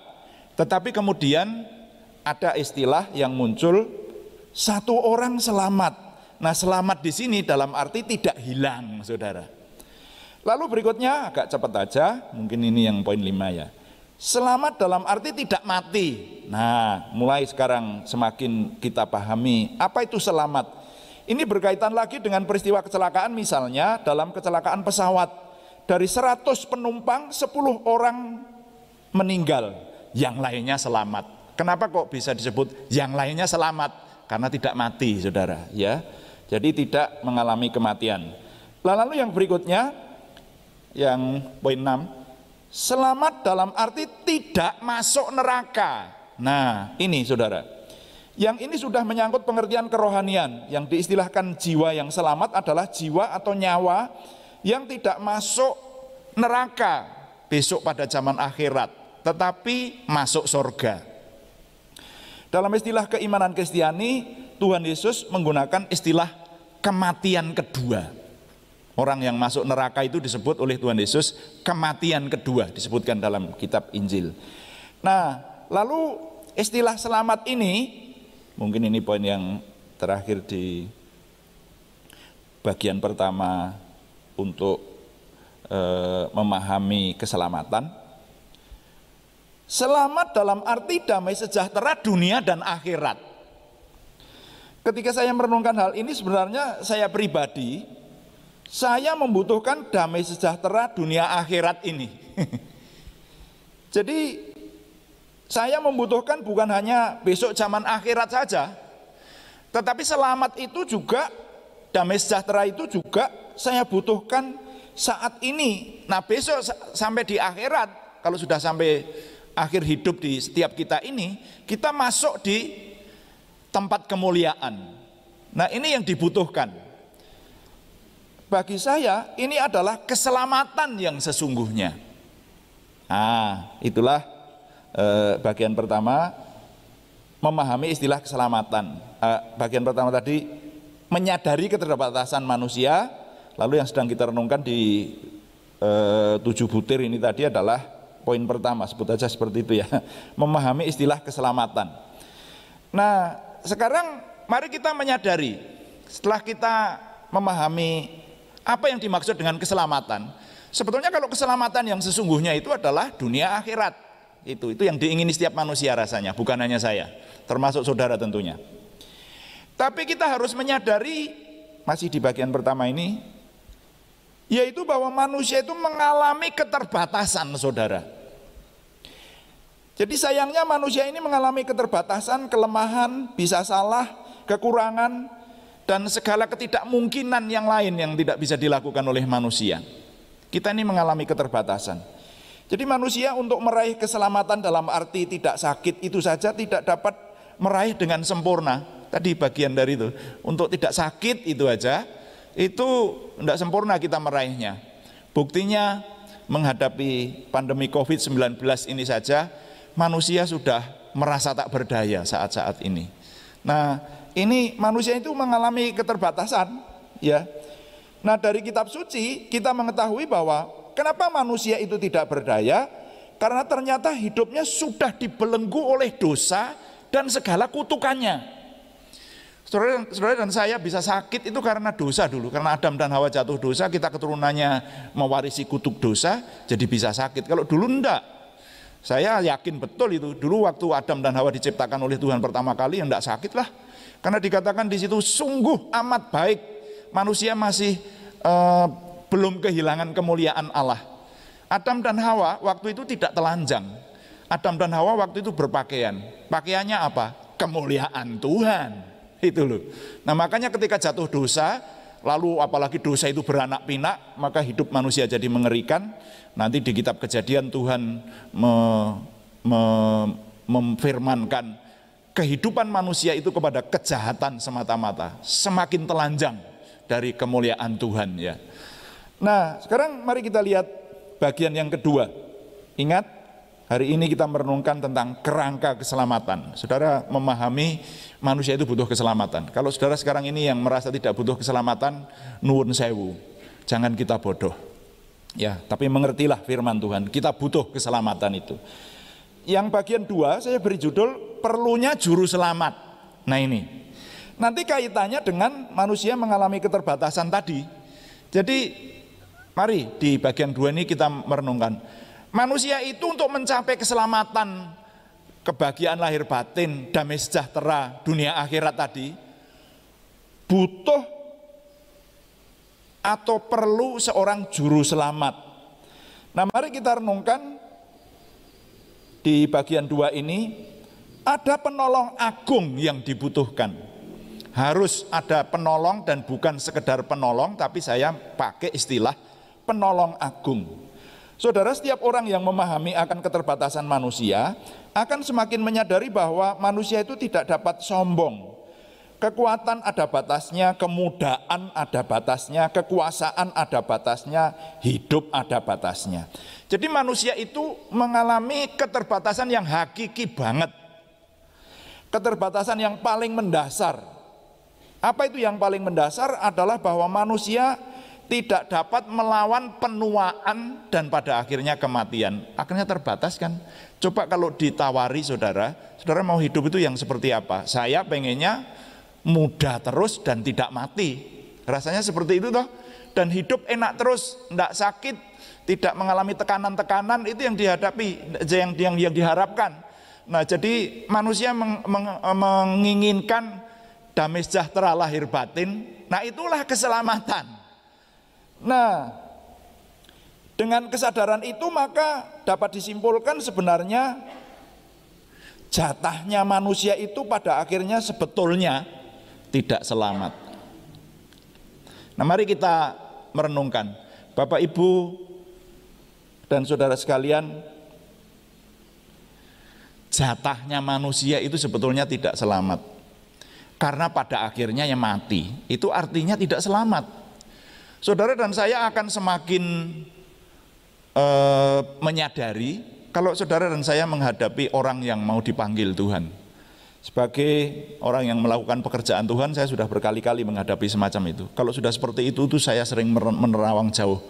tetapi kemudian ada istilah yang muncul, satu orang selamat. Nah, selamat di sini dalam arti tidak hilang, saudara. Lalu berikutnya agak cepat aja, mungkin ini yang poin 5 ya. Selamat dalam arti tidak mati. Nah, mulai sekarang semakin kita pahami apa itu selamat. Ini berkaitan lagi dengan peristiwa kecelakaan, misalnya dalam kecelakaan pesawat. Dari 100 penumpang, 10 orang meninggal, yang lainnya selamat. Kenapa kok bisa disebut yang lainnya selamat? Karena tidak mati, saudara. Ya, jadi tidak mengalami kematian. Lalu yang berikutnya, yang poin 6, selamat dalam arti tidak masuk neraka. Nah, ini saudara, yang ini sudah menyangkut pengertian kerohanian. Yang diistilahkan jiwa yang selamat adalah jiwa atau nyawa yang tidak masuk neraka besok pada zaman akhirat, tetapi masuk surga. Dalam istilah keimanan Kristiani, Tuhan Yesus menggunakan istilah kematian kedua. Orang yang masuk neraka itu disebut oleh Tuhan Yesus kematian kedua, disebutkan dalam kitab Injil. Nah, lalu istilah selamat ini, mungkin ini poin yang terakhir di bagian pertama untuk memahami keselamatan. Selamat dalam arti damai sejahtera dunia dan akhirat. Ketika saya merenungkan hal ini, sebenarnya saya pribadi, saya membutuhkan damai sejahtera dunia akhirat ini. Jadi saya membutuhkan bukan hanya besok zaman akhirat saja, tetapi selamat itu juga, damai sejahtera itu juga saya butuhkan saat ini, nah besok sampai di akhirat, kalau sudah sampai akhir hidup di setiap kita ini, kita masuk di tempat kemuliaan. Nah ini yang dibutuhkan. Bagi saya ini adalah keselamatan yang sesungguhnya. Nah itulah bagian pertama, memahami istilah keselamatan. Bagian pertama tadi menyadari keterbatasan manusia. Lalu yang sedang kita renungkan di 7 butir ini tadi adalah poin pertama, sebut aja seperti itu ya, memahami istilah keselamatan. Nah sekarang mari kita menyadari, setelah kita memahami apa yang dimaksud dengan keselamatan, sebetulnya kalau keselamatan yang sesungguhnya itu adalah dunia akhirat. Itu yang diingini setiap manusia rasanya, bukan hanya saya, termasuk saudara tentunya. Tapi kita harus menyadari, masih di bagian pertama ini, yaitu bahwa manusia itu mengalami keterbatasan, saudara. Jadi sayangnya manusia ini mengalami keterbatasan, kelemahan, bisa salah, kekurangan, dan segala ketidakmungkinan yang lain yang tidak bisa dilakukan oleh manusia. Kita ini mengalami keterbatasan. Jadi manusia untuk meraih keselamatan dalam arti tidak sakit itu saja tidak dapat meraih dengan sempurna. Tadi bagian dari itu, untuk tidak sakit itu aja, itu tidak sempurna kita meraihnya. Buktinya menghadapi pandemi COVID-19 ini saja, manusia sudah merasa tak berdaya saat-saat ini. Nah ini manusia itu mengalami keterbatasan ya. Nah dari kitab suci kita mengetahui bahwa kenapa manusia itu tidak berdaya, karena ternyata hidupnya sudah dibelenggu oleh dosa dan segala kutukannya. Saudara dan saya bisa sakit itu karena dosa dulu, karena Adam dan Hawa jatuh dosa, kita keturunannya mewarisi kutuk dosa, jadi bisa sakit. Kalau dulu enggak, saya yakin betul itu. Dulu waktu Adam dan Hawa diciptakan oleh Tuhan pertama kali, ya enggak sakit lah, karena dikatakan di situ sungguh amat baik, manusia masih belum kehilangan kemuliaan Allah. Adam dan Hawa waktu itu tidak telanjang. Adam dan Hawa waktu itu berpakaian. Pakaiannya apa? Kemuliaan Tuhan. Itu loh. Nah makanya ketika jatuh dosa, lalu apalagi dosa itu beranak pinak, maka hidup manusia jadi mengerikan. Nanti di kitab Kejadian Tuhan memfirmankan kehidupan manusia itu kepada kejahatan semata-mata, semakin telanjang dari kemuliaan Tuhan ya. Nah sekarang mari kita lihat bagian yang kedua. Ingat, hari ini kita merenungkan tentang kerangka keselamatan. Saudara memahami manusia itu butuh keselamatan. Kalau saudara sekarang ini yang merasa tidak butuh keselamatan, nuwun sewu, jangan kita bodoh. Ya, tapi mengertilah firman Tuhan, kita butuh keselamatan itu. Yang bagian 2 saya beri judul perlunya juru selamat. Nah ini, nanti kaitannya dengan manusia mengalami keterbatasan tadi. Jadi mari di bagian 2 ini kita merenungkan. Manusia itu untuk mencapai keselamatan, kebahagiaan lahir batin, damai sejahtera, dunia akhirat tadi, butuh atau perlu seorang juru selamat. Nah mari kita renungkan di bagian 2 ini, ada penolong agung yang dibutuhkan. Harus ada penolong dan bukan sekedar penolong, tapi saya pakai istilah penolong agung. Saudara, setiap orang yang memahami akan keterbatasan manusia akan semakin menyadari bahwa manusia itu tidak dapat sombong. Kekuatan ada batasnya, kemudahan ada batasnya, kekuasaan ada batasnya, hidup ada batasnya. Jadi manusia itu mengalami keterbatasan yang hakiki banget. Keterbatasan yang paling mendasar. Apa itu yang paling mendasar? Adalah bahwa manusia tidak dapat melawan penuaan dan pada akhirnya kematian. Akhirnya terbatas kan. Coba kalau ditawari saudara, saudara mau hidup itu yang seperti apa? Saya pengennya muda terus dan tidak mati. Rasanya seperti itu toh. Dan hidup enak terus, tidak sakit, tidak mengalami tekanan-tekanan, itu yang dihadapi, yang diharapkan. Nah jadi manusia menginginkan damai sejahtera lahir batin. Nah itulah keselamatan. Nah, dengan kesadaran itu maka dapat disimpulkan sebenarnya jatahnya manusia itu pada akhirnya sebetulnya tidak selamat. Nah, mari kita merenungkan. Bapak, Ibu, dan saudara sekalian, jatahnya manusia itu sebetulnya tidak selamat. Karena pada akhirnya yang mati, itu artinya tidak selamat. Saudara dan saya akan semakin menyadari kalau saudara dan saya menghadapi orang yang mau dipanggil Tuhan. Sebagai orang yang melakukan pekerjaan Tuhan, saya sudah berkali-kali menghadapi semacam itu. Kalau sudah seperti itu saya sering menerawang jauh.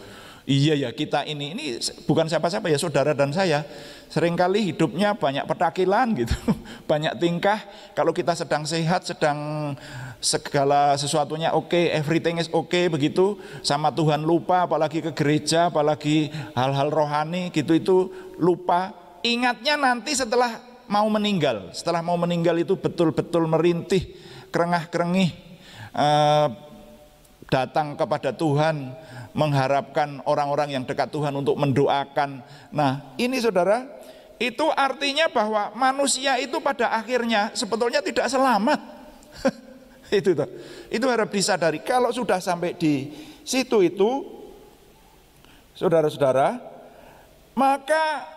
Iya ya, kita ini bukan siapa-siapa ya, saudara dan saya. Seringkali hidupnya banyak petakilan gitu, banyak tingkah. Kalau kita sedang sehat, sedang segala sesuatunya oke, everything is oke begitu, sama Tuhan lupa, apalagi ke gereja, apalagi hal-hal rohani gitu, itu lupa. Ingatnya nanti setelah mau meninggal. Setelah mau meninggal itu betul-betul merintih, kerengah-kerengih, datang kepada Tuhan, mengharapkan orang-orang yang dekat Tuhan untuk mendoakan. Nah, ini saudara, itu artinya bahwa manusia itu pada akhirnya sebetulnya tidak selamat. Itu harus disadari. Kalau sudah sampai di situ itu, saudara-saudara, maka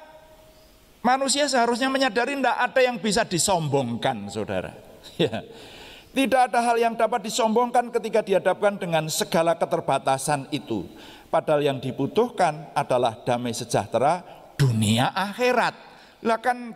manusia seharusnya menyadari tidak ada yang bisa disombongkan, saudara. Ya. Tidak ada hal yang dapat disombongkan ketika dihadapkan dengan segala keterbatasan itu. Padahal yang dibutuhkan adalah damai sejahtera dunia akhirat. Lah kan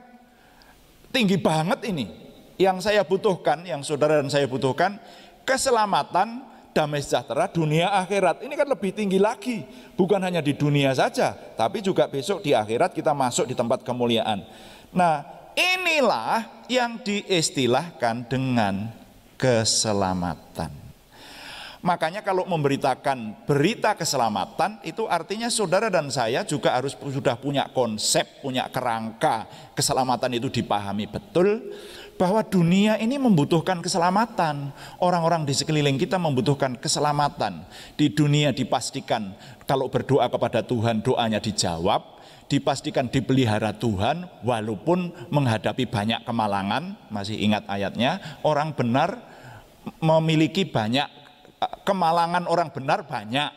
tinggi banget ini. Yang saya butuhkan, yang saudara dan saya butuhkan, keselamatan, damai sejahtera dunia akhirat. Ini kan lebih tinggi lagi. Bukan hanya di dunia saja, tapi juga besok di akhirat kita masuk di tempat kemuliaan. Nah, inilah yang diistilahkan dengan keselamatan. Makanya kalau memberitakan berita keselamatan, itu artinya saudara dan saya juga harus sudah punya konsep, punya kerangka. Keselamatan itu dipahami betul, bahwa dunia ini membutuhkan keselamatan. Orang-orang di sekeliling kita membutuhkan keselamatan. Di dunia dipastikan kalau berdoa kepada Tuhan, doanya dijawab. Dipastikan dipelihara Tuhan walaupun menghadapi banyak kemalangan. Masih ingat ayatnya, orang benar memiliki banyak kemalangan, orang benar banyak,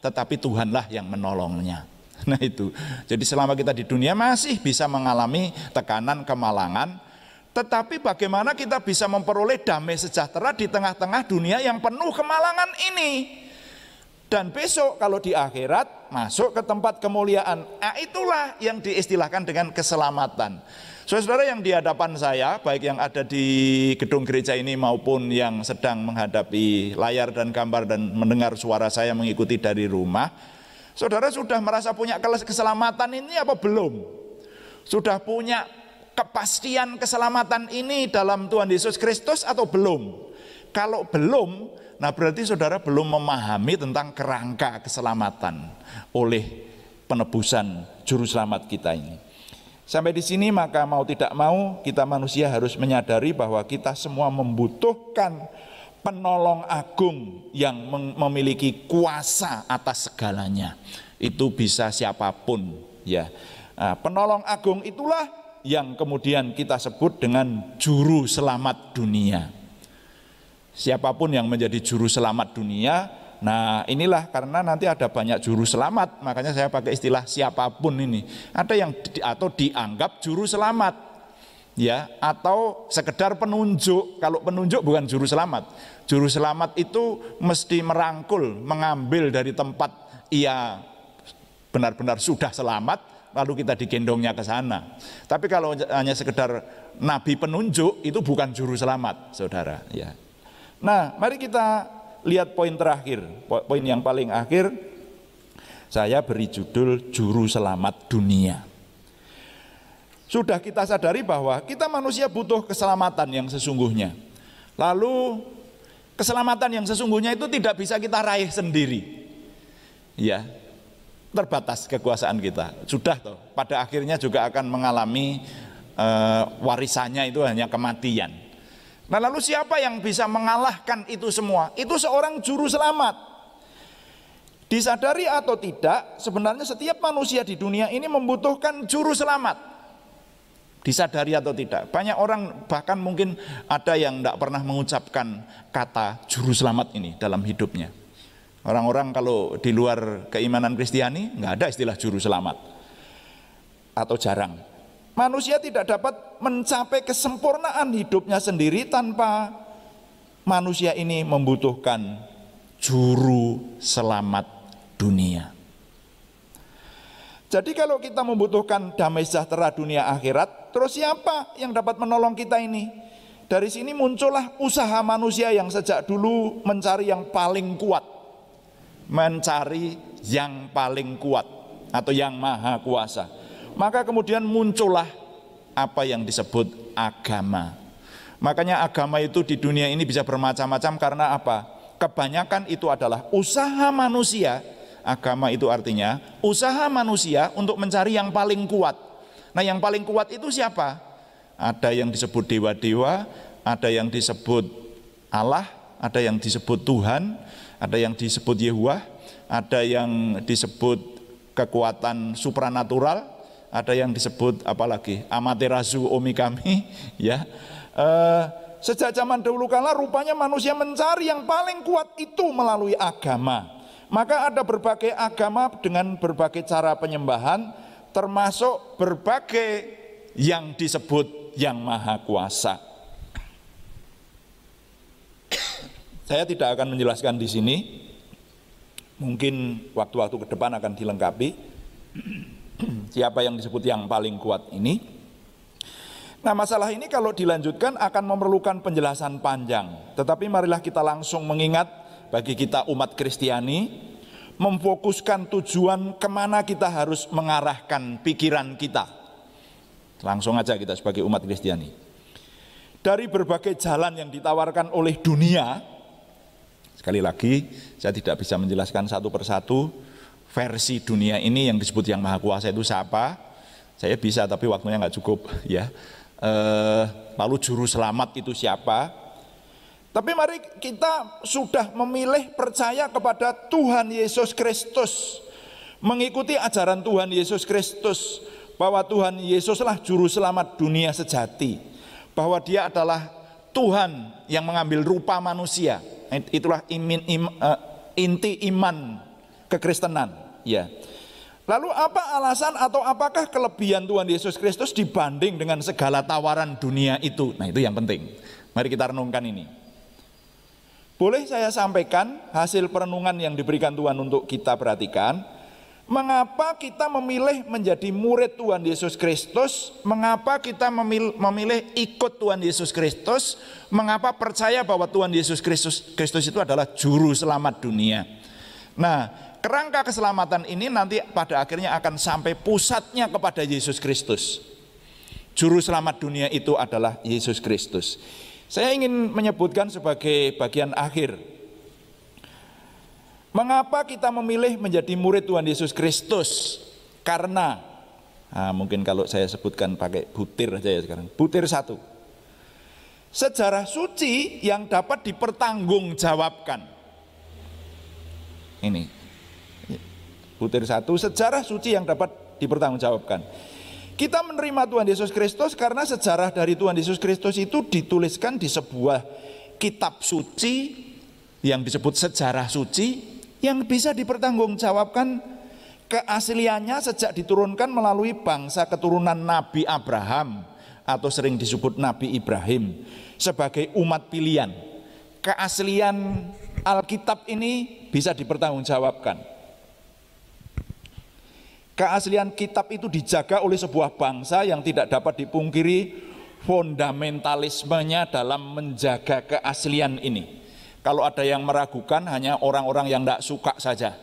tetapi Tuhanlah yang menolongnya. Nah itu, jadi selama kita di dunia masih bisa mengalami tekanan, kemalangan, tetapi bagaimana kita bisa memperoleh damai sejahtera di tengah-tengah dunia yang penuh kemalangan ini. Dan besok kalau di akhirat masuk ke tempat kemuliaan. Nah, itulah yang diistilahkan dengan keselamatan. Saudara yang di hadapan saya, baik yang ada di gedung gereja ini maupun yang sedang menghadapi layar dan gambar dan mendengar suara saya mengikuti dari rumah, saudara sudah merasa punya keselamatan ini apa belum? Sudah punya kepastian keselamatan ini dalam Tuhan Yesus Kristus atau belum? Kalau belum, nah berarti saudara belum memahami tentang kerangka keselamatan oleh penebusan juru selamat kita ini. Sampai di sini maka mau tidak mau kita manusia harus menyadari bahwa kita semua membutuhkan penolong agung yang memiliki kuasa atas segalanya. Itu bisa siapapun ya. Nah, penolong agung itulah yang kemudian kita sebut dengan juru selamat dunia. Siapapun yang menjadi juru selamat dunia, nah inilah karena nanti ada banyak juru selamat, makanya saya pakai istilah siapapun ini. Ada yang atau dianggap juru selamat, ya, atau sekedar penunjuk. Kalau penunjuk bukan juru selamat. Juru selamat itu mesti merangkul, mengambil dari tempat ia benar-benar sudah selamat, lalu kita digendongnya ke sana. Tapi kalau hanya sekedar nabi penunjuk, itu bukan juru selamat, saudara. Ya. Nah, mari kita lihat poin terakhir, poin yang paling akhir. Saya beri judul juru selamat dunia. Sudah kita sadari bahwa kita manusia butuh keselamatan yang sesungguhnya. Lalu keselamatan yang sesungguhnya itu tidak bisa kita raih sendiri. Ya, terbatas kekuasaan kita. Sudah toh, pada akhirnya juga akan mengalami warisannya itu hanya kematian. Nah lalu siapa yang bisa mengalahkan itu semua? Itu seorang juru selamat. Disadari atau tidak, sebenarnya setiap manusia di dunia ini membutuhkan juru selamat. Disadari atau tidak. Banyak orang bahkan mungkin ada yang tidak pernah mengucapkan kata juru selamat ini dalam hidupnya. Orang-orang kalau di luar keimanan Kristiani nggak ada istilah juru selamat, atau jarang. Manusia tidak dapat mencapai kesempurnaan hidupnya sendiri tanpa manusia ini membutuhkan juru selamat dunia. Jadi kalau kita membutuhkan damai sejahtera dunia akhirat, terus siapa yang dapat menolong kita ini? Dari sini muncullah usaha manusia yang sejak dulu mencari yang paling kuat, mencari yang paling kuat atau yang maha kuasa. Maka kemudian muncullah apa yang disebut agama. Makanya agama itu di dunia ini bisa bermacam-macam karena apa? Kebanyakan itu adalah usaha manusia. Agama itu artinya usaha manusia untuk mencari yang paling kuat. Nah, yang paling kuat itu siapa? Ada yang disebut dewa-dewa, ada yang disebut Allah, ada yang disebut Tuhan, ada yang disebut Yehuwah, ada yang disebut kekuatan supranatural, ada yang disebut apalagi Amaterasu Omikami, ya. Sejak zaman dahulu kala rupanya manusia mencari yang paling kuat itu melalui agama. Maka ada berbagai agama dengan berbagai cara penyembahan, termasuk berbagai yang disebut yang maha kuasa. Saya tidak akan menjelaskan di sini. Mungkin waktu-waktu ke depan akan dilengkapi siapa yang disebut yang paling kuat ini. Nah, masalah ini kalau dilanjutkan akan memerlukan penjelasan panjang. Tetapi marilah kita langsung mengingat bagi kita umat Kristiani, memfokuskan tujuan kemana kita harus mengarahkan pikiran kita. Langsung aja kita sebagai umat Kristiani. Dari berbagai jalan yang ditawarkan oleh dunia, sekali lagi saya tidak bisa menjelaskan satu persatu versi dunia ini yang disebut yang maha kuasa itu siapa. Saya bisa tapi waktunya nggak cukup, ya. Lalu juru selamat itu siapa? Tapi mari kita sudah memilih percaya kepada Tuhan Yesus Kristus, mengikuti ajaran Tuhan Yesus Kristus, bahwa Tuhan Yesuslah juru selamat dunia sejati, bahwa Dia adalah Tuhan yang mengambil rupa manusia. Itulah inti iman kekristenan, ya. Lalu apa alasan atau apakah kelebihan Tuhan Yesus Kristus dibanding dengan segala tawaran dunia itu? Nah, itu yang penting. Mari kita renungkan ini. Boleh saya sampaikan hasil perenungan yang diberikan Tuhan untuk kita perhatikan. Mengapa kita memilih menjadi murid Tuhan Yesus Kristus? Mengapa kita memilih ikut Tuhan Yesus Kristus? Mengapa percaya bahwa Tuhan Yesus Kristus itu adalah juru selamat dunia? Nah, kerangka keselamatan ini nanti pada akhirnya akan sampai pusatnya kepada Yesus Kristus. Juru selamat dunia itu adalah Yesus Kristus. Saya ingin menyebutkan sebagai bagian akhir. Mengapa kita memilih menjadi murid Tuhan Yesus Kristus? Karena, mungkin kalau saya sebutkan pakai butir saja ya sekarang. Butir 1. Sejarah suci yang dapat dipertanggungjawabkan. Ini. Butir 1, sejarah suci yang dapat dipertanggungjawabkan. Kita menerima Tuhan Yesus Kristus karena sejarah dari Tuhan Yesus Kristus itu dituliskan di sebuah kitab suci yang disebut sejarah suci yang bisa dipertanggungjawabkan keasliannya sejak diturunkan melalui bangsa keturunan Nabi Abraham atau sering disebut Nabi Ibrahim sebagai umat pilihan. Keaslian Alkitab ini bisa dipertanggungjawabkan. Keaslian kitab itu dijaga oleh sebuah bangsa yang tidak dapat dipungkiri fundamentalismenya dalam menjaga keaslian ini. Kalau ada yang meragukan hanya orang-orang yang tidak suka saja,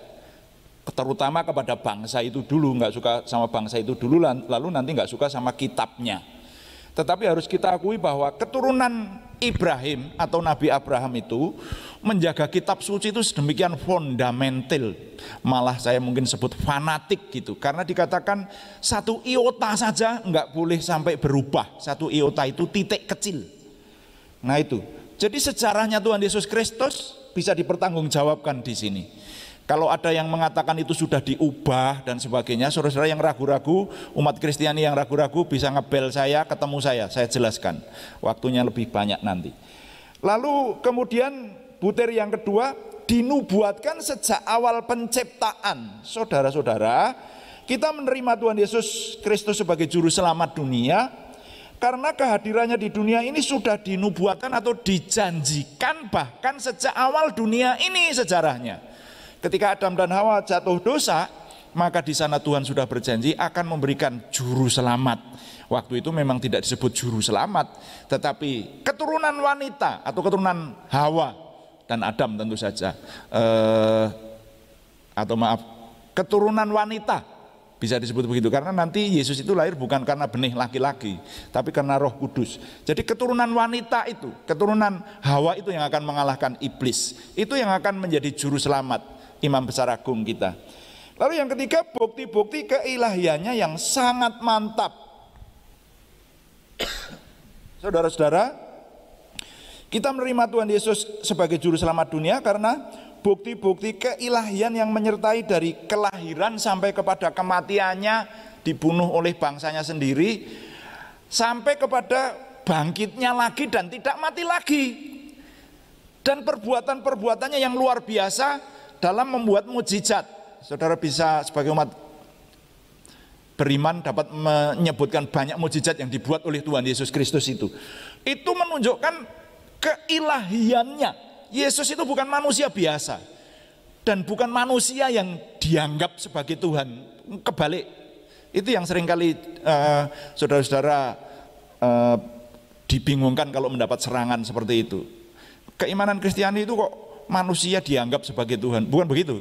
terutama kepada bangsa itu dulu, nggak suka sama bangsa itu dulu, lalu nanti nggak suka sama kitabnya. Tetapi harus kita akui bahwa keturunan Ibrahim atau Nabi Abraham itu menjaga kitab suci itu sedemikian fundamental, malah saya mungkin sebut fanatik gitu, karena dikatakan satu iota saja nggak boleh sampai berubah, satu iota itu titik kecil. Nah itu, jadi sejarahnya Tuhan Yesus Kristus bisa dipertanggungjawabkan di sini. Kalau ada yang mengatakan itu sudah diubah dan sebagainya, saudara-saudara yang ragu-ragu, umat Kristiani yang ragu-ragu bisa ngebel saya, ketemu saya jelaskan. Waktunya lebih banyak nanti. Lalu kemudian butir yang kedua, dinubuatkan sejak awal penciptaan. Saudara-saudara, kita menerima Tuhan Yesus Kristus sebagai juru selamat dunia karena kehadirannya di dunia ini sudah dinubuatkan atau dijanjikan bahkan sejak awal dunia ini sejarahnya. Ketika Adam dan Hawa jatuh dosa, maka di sana Tuhan sudah berjanji akan memberikan juru selamat. Waktu itu memang tidak disebut juru selamat, tetapi keturunan wanita atau keturunan Hawa dan Adam tentu saja, keturunan wanita bisa disebut begitu, karena nanti Yesus itu lahir bukan karena benih laki-laki, tapi karena Roh Kudus. Jadi keturunan wanita itu, keturunan Hawa itu yang akan mengalahkan iblis, itu yang akan menjadi juru selamat, Imam Besar Agung kita. Lalu yang ketiga, bukti-bukti keilahiannya yang sangat mantap. Saudara-saudara, kita menerima Tuhan Yesus sebagai juru selamat dunia karena bukti-bukti keilahian yang menyertai dari kelahiran sampai kepada kematiannya, dibunuh oleh bangsanya sendiri, sampai kepada bangkitnya lagi dan tidak mati lagi, dan perbuatan-perbuatannya yang luar biasa dalam membuat mukjizat. Saudara bisa sebagai umat beriman dapat menyebutkan banyak mukjizat yang dibuat oleh Tuhan Yesus Kristus itu. Itu menunjukkan keilahiannya. Yesus itu bukan manusia biasa dan bukan manusia yang dianggap sebagai Tuhan. Kebalik. Itu yang seringkali saudara-saudara dibingungkan kalau mendapat serangan seperti itu. Keimanan Kristiani itu kok manusia dianggap sebagai Tuhan. Bukan begitu.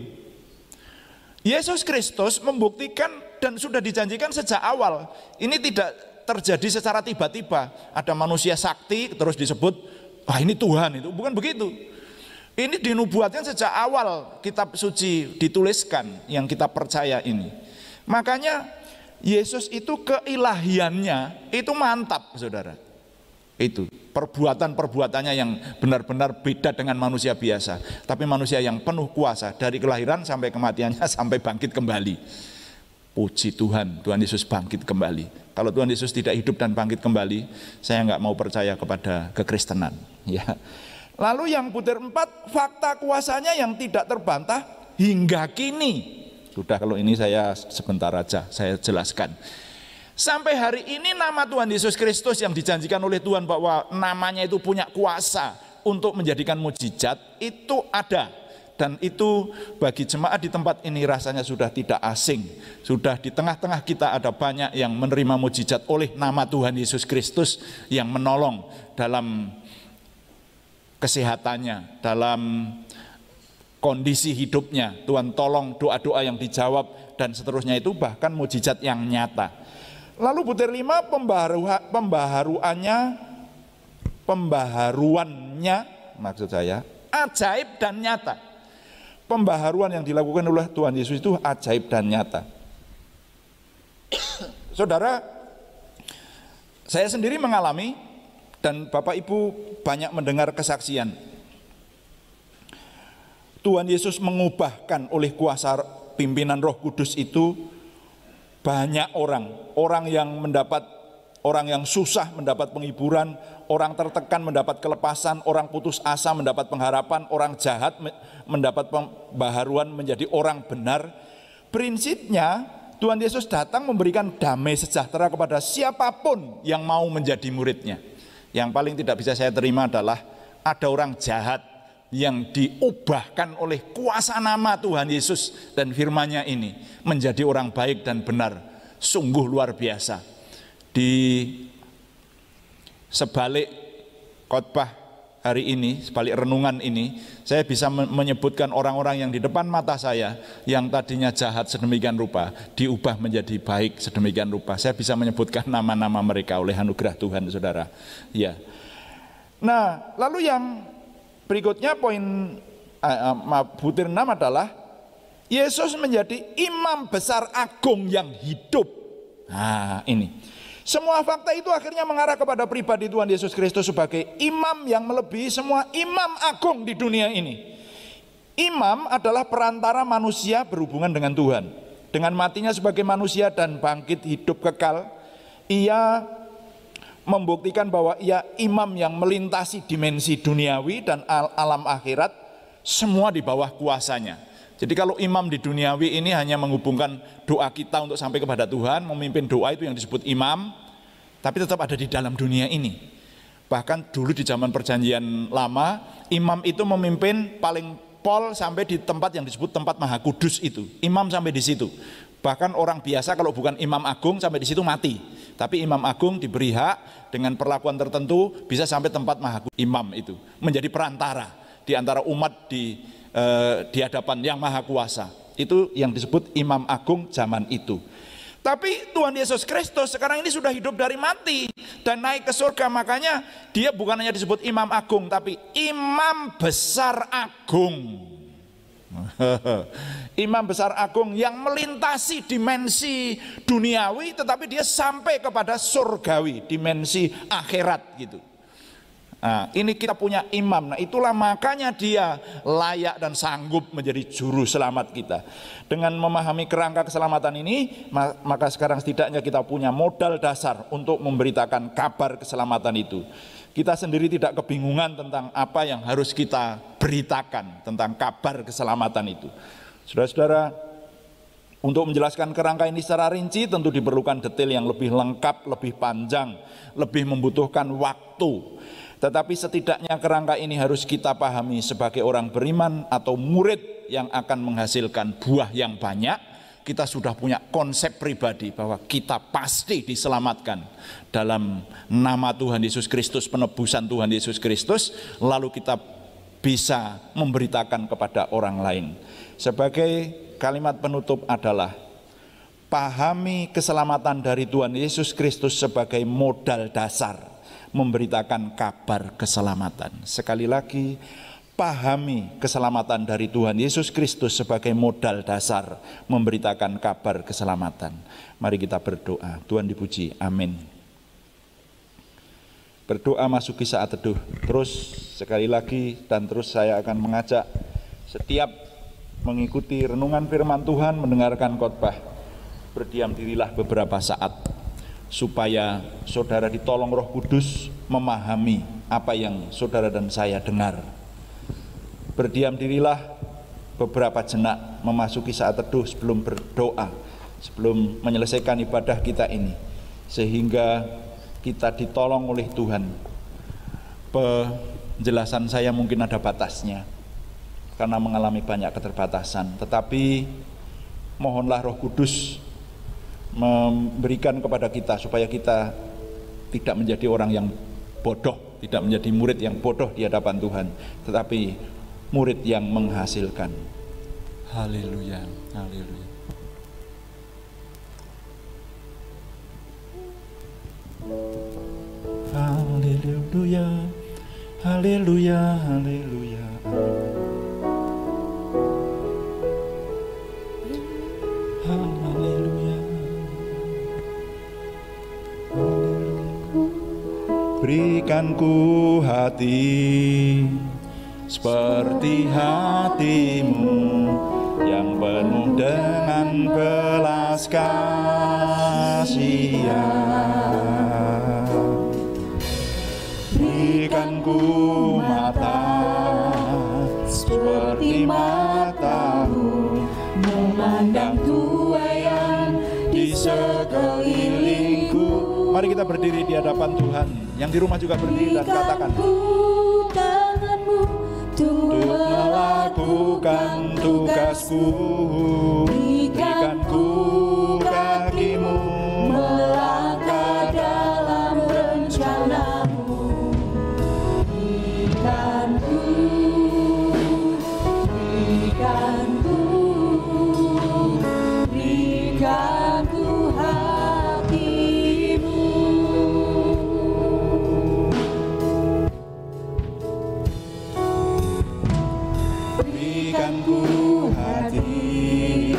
Yesus Kristus membuktikan dan sudah dijanjikan sejak awal. Ini tidak terjadi secara tiba-tiba. Ada manusia sakti terus disebut, wah ini Tuhan, itu bukan begitu. Ini dinubuatkan sejak awal kitab suci dituliskan yang kita percaya ini. Makanya Yesus itu keilahiannya itu mantap, saudara. Itu perbuatan-perbuatannya yang benar-benar beda dengan manusia biasa, tapi manusia yang penuh kuasa dari kelahiran sampai kematiannya sampai bangkit kembali. Puji Tuhan, Tuhan Yesus bangkit kembali. Kalau Tuhan Yesus tidak hidup dan bangkit kembali, saya nggak mau percaya kepada kekristenan. Ya. Lalu yang butir 4, fakta kuasanya yang tidak terbantah hingga kini. Sudah, kalau ini saya sebentar aja saya jelaskan. Sampai hari ini nama Tuhan Yesus Kristus yang dijanjikan oleh Tuhan bahwa namanya itu punya kuasa untuk menjadikan mukjizat itu ada. Dan itu bagi jemaat di tempat ini rasanya sudah tidak asing. Sudah di tengah-tengah kita ada banyak yang menerima mukjizat oleh nama Tuhan Yesus Kristus yang menolong dalam kesehatannya, dalam kondisi hidupnya. Tuhan tolong doa-doa yang dijawab dan seterusnya, itu bahkan mukjizat yang nyata. Lalu butir 5, pembaharuannya maksud saya ajaib dan nyata. Pembaharuan yang dilakukan oleh Tuhan Yesus itu ajaib dan nyata. Saudara, saya sendiri mengalami dan Bapak Ibu banyak mendengar kesaksian. Tuhan Yesus mengubahkan oleh kuasa pimpinan Roh Kudus itu banyak orang yang susah mendapat penghiburan, orang tertekan mendapat kelepasan, orang putus asa mendapat pengharapan, orang jahat mendapat pembaharuan menjadi orang benar. Prinsipnya Tuhan Yesus datang memberikan damai sejahtera kepada siapapun yang mau menjadi muridnya. Yang paling tidak bisa saya terima adalah ada orang jahat yang diubahkan oleh kuasa nama Tuhan Yesus dan firman-Nya ini menjadi orang baik dan benar. Sungguh luar biasa. Di sebalik khotbah hari ini, sebalik renungan ini, saya bisa menyebutkan orang-orang yang di depan mata saya yang tadinya jahat sedemikian rupa diubah menjadi baik sedemikian rupa. Saya bisa menyebutkan nama-nama mereka oleh anugerah Tuhan, saudara. Ya. Nah, lalu yang berikutnya butir 6 adalah Yesus menjadi imam besar agung yang hidup. Nah, ini. Semua fakta itu akhirnya mengarah kepada pribadi Tuhan Yesus Kristus sebagai imam yang melebihi semua imam agung di dunia ini. Imam adalah perantara manusia berhubungan dengan Tuhan. Dengan matinya sebagai manusia dan bangkit hidup kekal, ia membuktikan bahwa ia imam yang melintasi dimensi duniawi dan alam akhirat, semua di bawah kuasanya. Jadi kalau imam di duniawi ini hanya menghubungkan doa kita untuk sampai kepada Tuhan, memimpin doa, itu yang disebut imam, tapi tetap ada di dalam dunia ini. Bahkan dulu di zaman perjanjian lama, imam itu memimpin paling pol sampai di tempat yang disebut tempat maha kudus itu. Imam sampai di situ. Bahkan orang biasa kalau bukan imam agung sampai di situ mati. Tapi imam agung diberi hak dengan perlakuan tertentu bisa sampai tempat maha kudus. Imam itu menjadi perantara di antara umat di hadapan yang maha kuasa. Itu yang disebut imam agung zaman itu. Tapi Tuhan Yesus Kristus sekarang ini sudah hidup dari mati dan naik ke surga. Makanya dia bukan hanya disebut imam agung, tapi imam besar agung. Imam besar agung yang melintasi dimensi duniawi, tetapi dia sampai kepada surgawi, dimensi akhirat gitu. Nah, ini kita punya imam. Nah, itulah makanya dia layak dan sanggup menjadi juru selamat kita. Dengan memahami kerangka keselamatan ini, maka sekarang setidaknya kita punya modal dasar untuk memberitakan kabar keselamatan itu. Kita sendiri tidak kebingungan tentang apa yang harus kita beritakan tentang kabar keselamatan itu. Saudara-saudara, untuk menjelaskan kerangka ini secara rinci tentu diperlukan detail yang lebih lengkap, lebih panjang, lebih membutuhkan waktu. Tetapi setidaknya kerangka ini harus kita pahami sebagai orang beriman atau murid yang akan menghasilkan buah yang banyak. Kita sudah punya konsep pribadi bahwa kita pasti diselamatkan dalam nama Tuhan Yesus Kristus, penebusan Tuhan Yesus Kristus, lalu kita bisa memberitakan kepada orang lain. Sebagai kalimat penutup adalah pahami keselamatan dari Tuhan Yesus Kristus sebagai modal dasar memberitakan kabar keselamatan. Sekali lagi, pahami keselamatan dari Tuhan Yesus Kristus sebagai modal dasar memberitakan kabar keselamatan. Mari kita berdoa. Tuhan dipuji. Amin. Berdoa masuki saat teduh. Terus sekali lagi dan terus saya akan mengajak setiap mengikuti renungan firman Tuhan, mendengarkan khotbah, berdiam dirilah beberapa saat supaya saudara ditolong Roh Kudus memahami apa yang saudara dan saya dengar. Berdiam dirilah beberapa jenak memasuki saat teduh sebelum berdoa, sebelum menyelesaikan ibadah kita ini, sehingga kita ditolong oleh Tuhan. Penjelasan saya mungkin ada batasnya karena mengalami banyak keterbatasan, tetapi mohonlah Roh Kudus memberikan kepada kita supaya kita tidak menjadi orang yang bodoh, tidak menjadi murid yang bodoh di hadapan Tuhan, tetapi murid yang menghasilkan. Haleluya, haleluya. Haleluya, haleluya, haleluya. Haleluya. Berikan ku hati seperti hatimu yang penuh dengan belas kasihan. Berikan ku mata seperti matamu memandang tuayan di sekelilingku. Mari kita berdiri di hadapan Tuhan. Yang di rumah juga berdiri dan katakan, tanganmu untuk melakukan tugasku. Berikan ku kakimu melangkah dalam rencanamu. Berikan ku hatimu. Berikan ku hati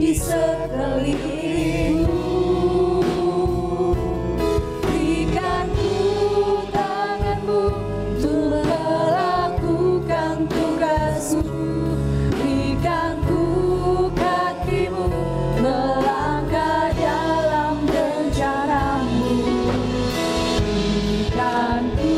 di sekelilingku. Berikan ku tanganmu untuk melakukan tugasmu. Berikan ku kakimu melangkah dalam rencanamu. Berikan ku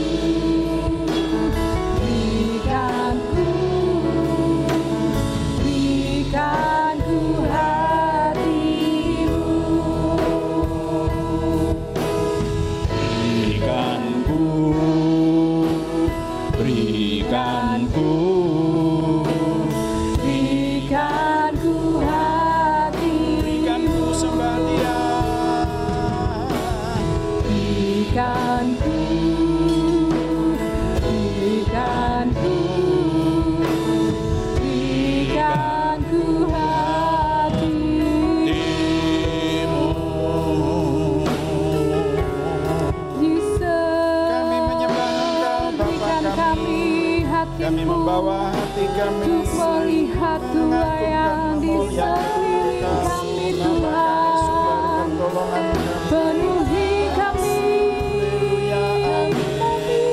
kami membawa hati kami untuk melihat Tuhan yang di sekeliling kami, Tuhan. Penuhi kami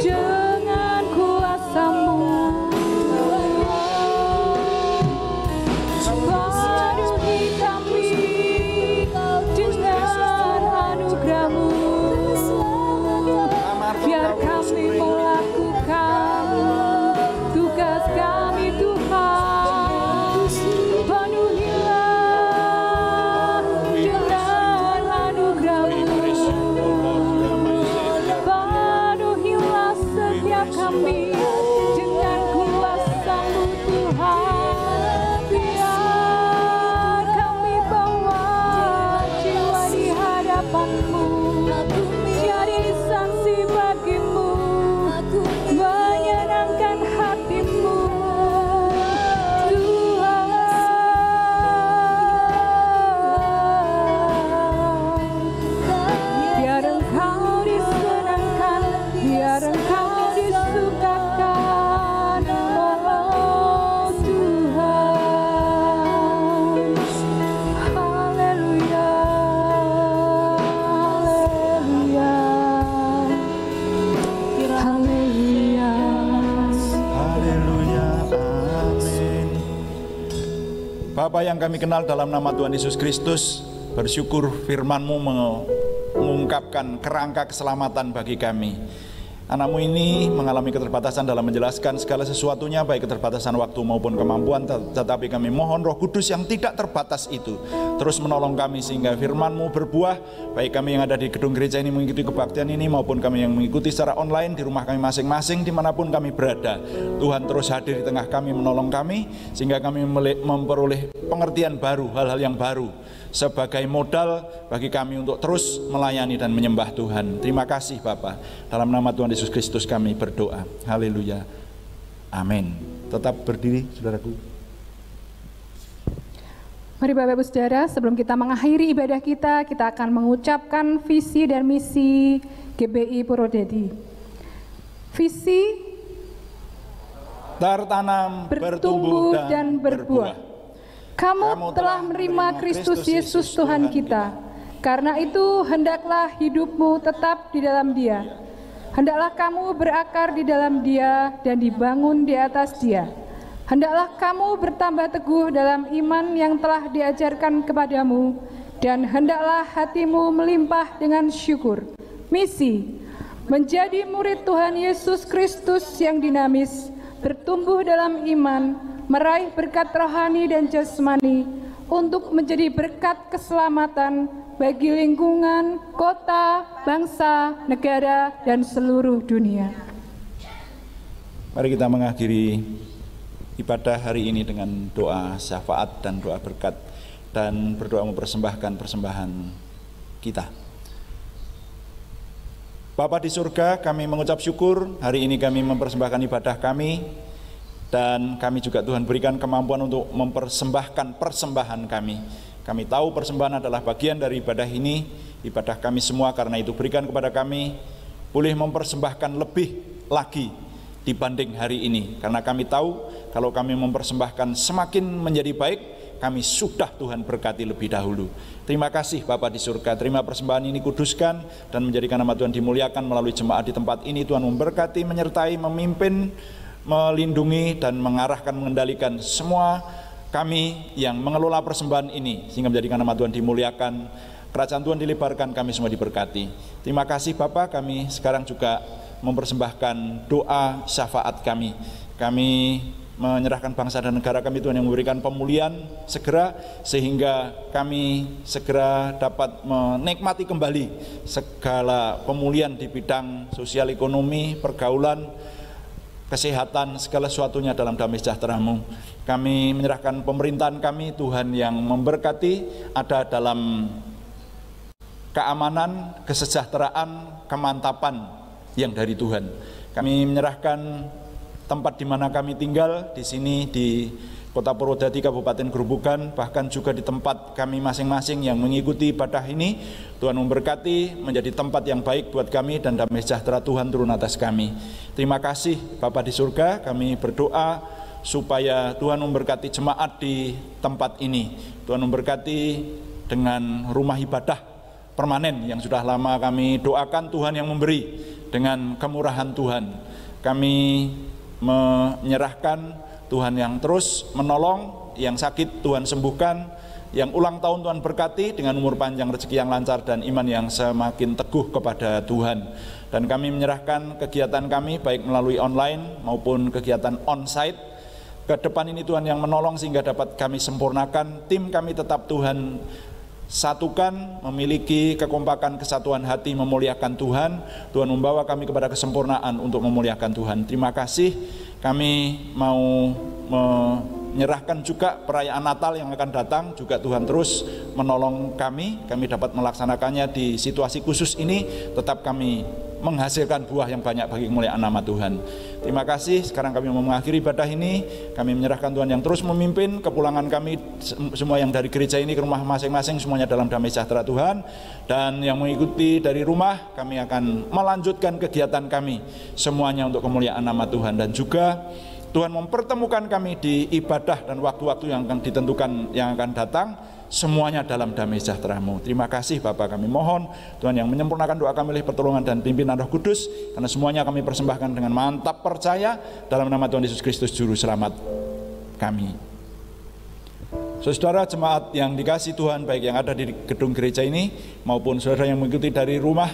dengan kuasa-Mu. Penuhi kami dengan anugerah-Mu. Biar kami melakukan tugas kami, Tuhan. Penuhilah dengan anugerah-Mu. Penuhilah setiap kami dengan kuasa-Mu, Tuhan. Biar kami bawa jiwa di hadapan-Mu, jadi saksi bagi-Mu, menyenangkan hati-Mu, Tuhan. Biar Engkau disenangkan, biar Engkau disukakan, oh Tuhan. Haleluya, haleluya, haleluya. Haleluya, amin. Bapa yang kami kenal dalam nama Tuhan Yesus Kristus, bersyukur firman-Mu mengungkapkan kerangka keselamatan bagi kami. Anak-Mu ini mengalami keterbatasan dalam menjelaskan segala sesuatunya, baik keterbatasan waktu maupun kemampuan, tetapi kami mohon Roh Kudus yang tidak terbatas itu terus menolong kami sehingga firman-Mu berbuah, baik kami yang ada di gedung gereja ini mengikuti kebaktian ini maupun kami yang mengikuti secara online di rumah kami masing-masing dimanapun kami berada. Tuhan terus hadir di tengah kami, menolong kami sehingga kami memperoleh pengertian baru, hal-hal yang baru sebagai modal bagi kami untuk terus melayani dan menyembah Tuhan. Terima kasih Bapa. Dalam nama Tuhan Yesus Kristus kami berdoa. Haleluya. Amin. Tetap berdiri saudaraku. Mari Bapak Ibu Saudara, sebelum kita mengakhiri ibadah kita akan mengucapkan visi dan misi GBI Purwodadi. Visi tertanam, bertumbuh dan berbuah. Kamu telah menerima Kristus Yesus Tuhan kita. Karena itu hendaklah hidupmu tetap di dalam Dia. Hendaklah kamu berakar di dalam Dia dan dibangun di atas Dia. Hendaklah kamu bertambah teguh dalam iman yang telah diajarkan kepadamu, dan hendaklah hatimu melimpah dengan syukur. Misi: menjadi murid Tuhan Yesus Kristus yang dinamis, bertumbuh dalam iman, meraih berkat rohani dan jasmani, untuk menjadi berkat keselamatan bagi lingkungan, kota, bangsa, negara, dan seluruh dunia. Mari kita mengakhiri ibadah hari ini dengan doa syafaat dan doa berkat, dan berdoa mempersembahkan persembahan kita. Bapa di surga, kami mengucap syukur hari ini kami mempersembahkan ibadah kami, dan kami juga Tuhan berikan kemampuan untuk mempersembahkan persembahan kami. Kami tahu persembahan adalah bagian dari ibadah ini, ibadah kami semua, karena itu berikan kepada kami boleh mempersembahkan lebih lagi dibanding hari ini. Karena kami tahu kalau kami mempersembahkan semakin menjadi baik, kami sudah Tuhan berkati lebih dahulu. Terima kasih Bapa di surga, terima persembahan ini kuduskan dan menjadikan nama Tuhan dimuliakan melalui jemaat di tempat ini. Tuhan memberkati, menyertai, memimpin, melindungi dan mengarahkan, mengendalikan semua kami yang mengelola persembahan ini sehingga menjadikan nama Tuhan dimuliakan, kerajaan Tuhan dilebarkan, kami semua diberkati. Terima kasih Bapa, kami sekarang juga mempersembahkan doa syafaat kami. Kami menyerahkan bangsa dan negara kami, Tuhan, yang memberikan pemulihan segera sehingga kami segera dapat menikmati kembali segala pemulihan di bidang sosial, ekonomi, pergaulan, kesehatan, segala sesuatunya dalam damai sejahtera-Mu. Kami menyerahkan pemerintahan kami, Tuhan, yang memberkati, ada dalam keamanan, kesejahteraan, kemantapan yang dari Tuhan. Kami menyerahkan tempat di mana kami tinggal, di sini di Kota Purwodadi, Kabupaten Grobogan, bahkan juga di tempat kami masing-masing yang mengikuti ibadah ini. Tuhan memberkati, menjadi tempat yang baik buat kami dan damai sejahtera Tuhan turun atas kami. Terima kasih Bapa di surga, kami berdoa supaya Tuhan memberkati jemaat di tempat ini. Tuhan memberkati dengan rumah ibadah permanen yang sudah lama kami doakan, Tuhan yang memberi dengan kemurahan Tuhan. Kami menyerahkan, Tuhan yang terus menolong, yang sakit Tuhan sembuhkan, yang ulang tahun Tuhan berkati dengan umur panjang, rezeki yang lancar dan iman yang semakin teguh kepada Tuhan. Dan kami menyerahkan kegiatan kami baik melalui online maupun kegiatan onsite ke depan ini, Tuhan yang menolong sehingga dapat kami sempurnakan. Tim kami tetap Tuhan satukan, memiliki kekompakan, kesatuan hati, memuliakan Tuhan. Tuhan membawa kami kepada kesempurnaan untuk memuliakan Tuhan. Terima kasih. Kami mau menyerahkan juga perayaan Natal yang akan datang, juga Tuhan terus menolong kami dapat melaksanakannya di situasi khusus ini, tetap kami menghasilkan buah yang banyak bagi kemuliaan nama Tuhan. Terima kasih. Sekarang kami mau mengakhiri ibadah ini. Kami menyerahkan Tuhan yang terus memimpin kepulangan kami semua yang dari gereja ini ke rumah masing-masing, semuanya dalam damai sejahtera Tuhan. Dan yang mengikuti dari rumah, kami akan melanjutkan kegiatan kami semuanya untuk kemuliaan nama Tuhan. Dan juga Tuhan mempertemukan kami di ibadah dan waktu-waktu yang akan ditentukan yang akan datang, semuanya dalam damai sejahtera-Mu. Terima kasih Bapa, kami mohon Tuhan yang menyempurnakan doa kami oleh pertolongan dan pimpinan Roh Kudus, karena semuanya kami persembahkan dengan mantap percaya dalam nama Tuhan Yesus Kristus Juru Selamat kami. Saudara jemaat yang dikasihi Tuhan, baik yang ada di gedung gereja ini maupun saudara yang mengikuti dari rumah,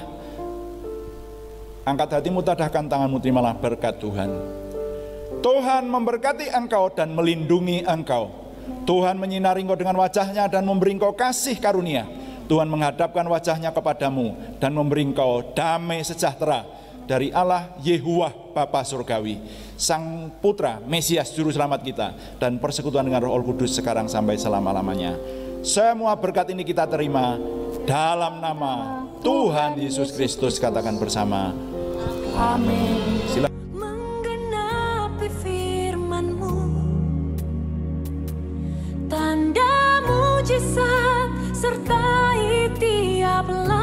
angkat hatimu, tadahkan tanganmu, terimalah berkat Tuhan. Tuhan memberkati engkau dan melindungi engkau. Tuhan menyinari engkau dengan wajahnya dan memberi engkau kasih karunia. Tuhan menghadapkan wajahnya kepadamu dan memberi engkau damai sejahtera dari Allah Yehuwah Bapa Surgawi, Sang Putra Mesias Juru Selamat kita, dan persekutuan dengan Roh Kudus sekarang sampai selama-lamanya. Semua berkat ini kita terima dalam nama Tuhan Yesus Kristus. Katakan bersama, amin. Silakan. Tanda mujizat sertai tiap langkah.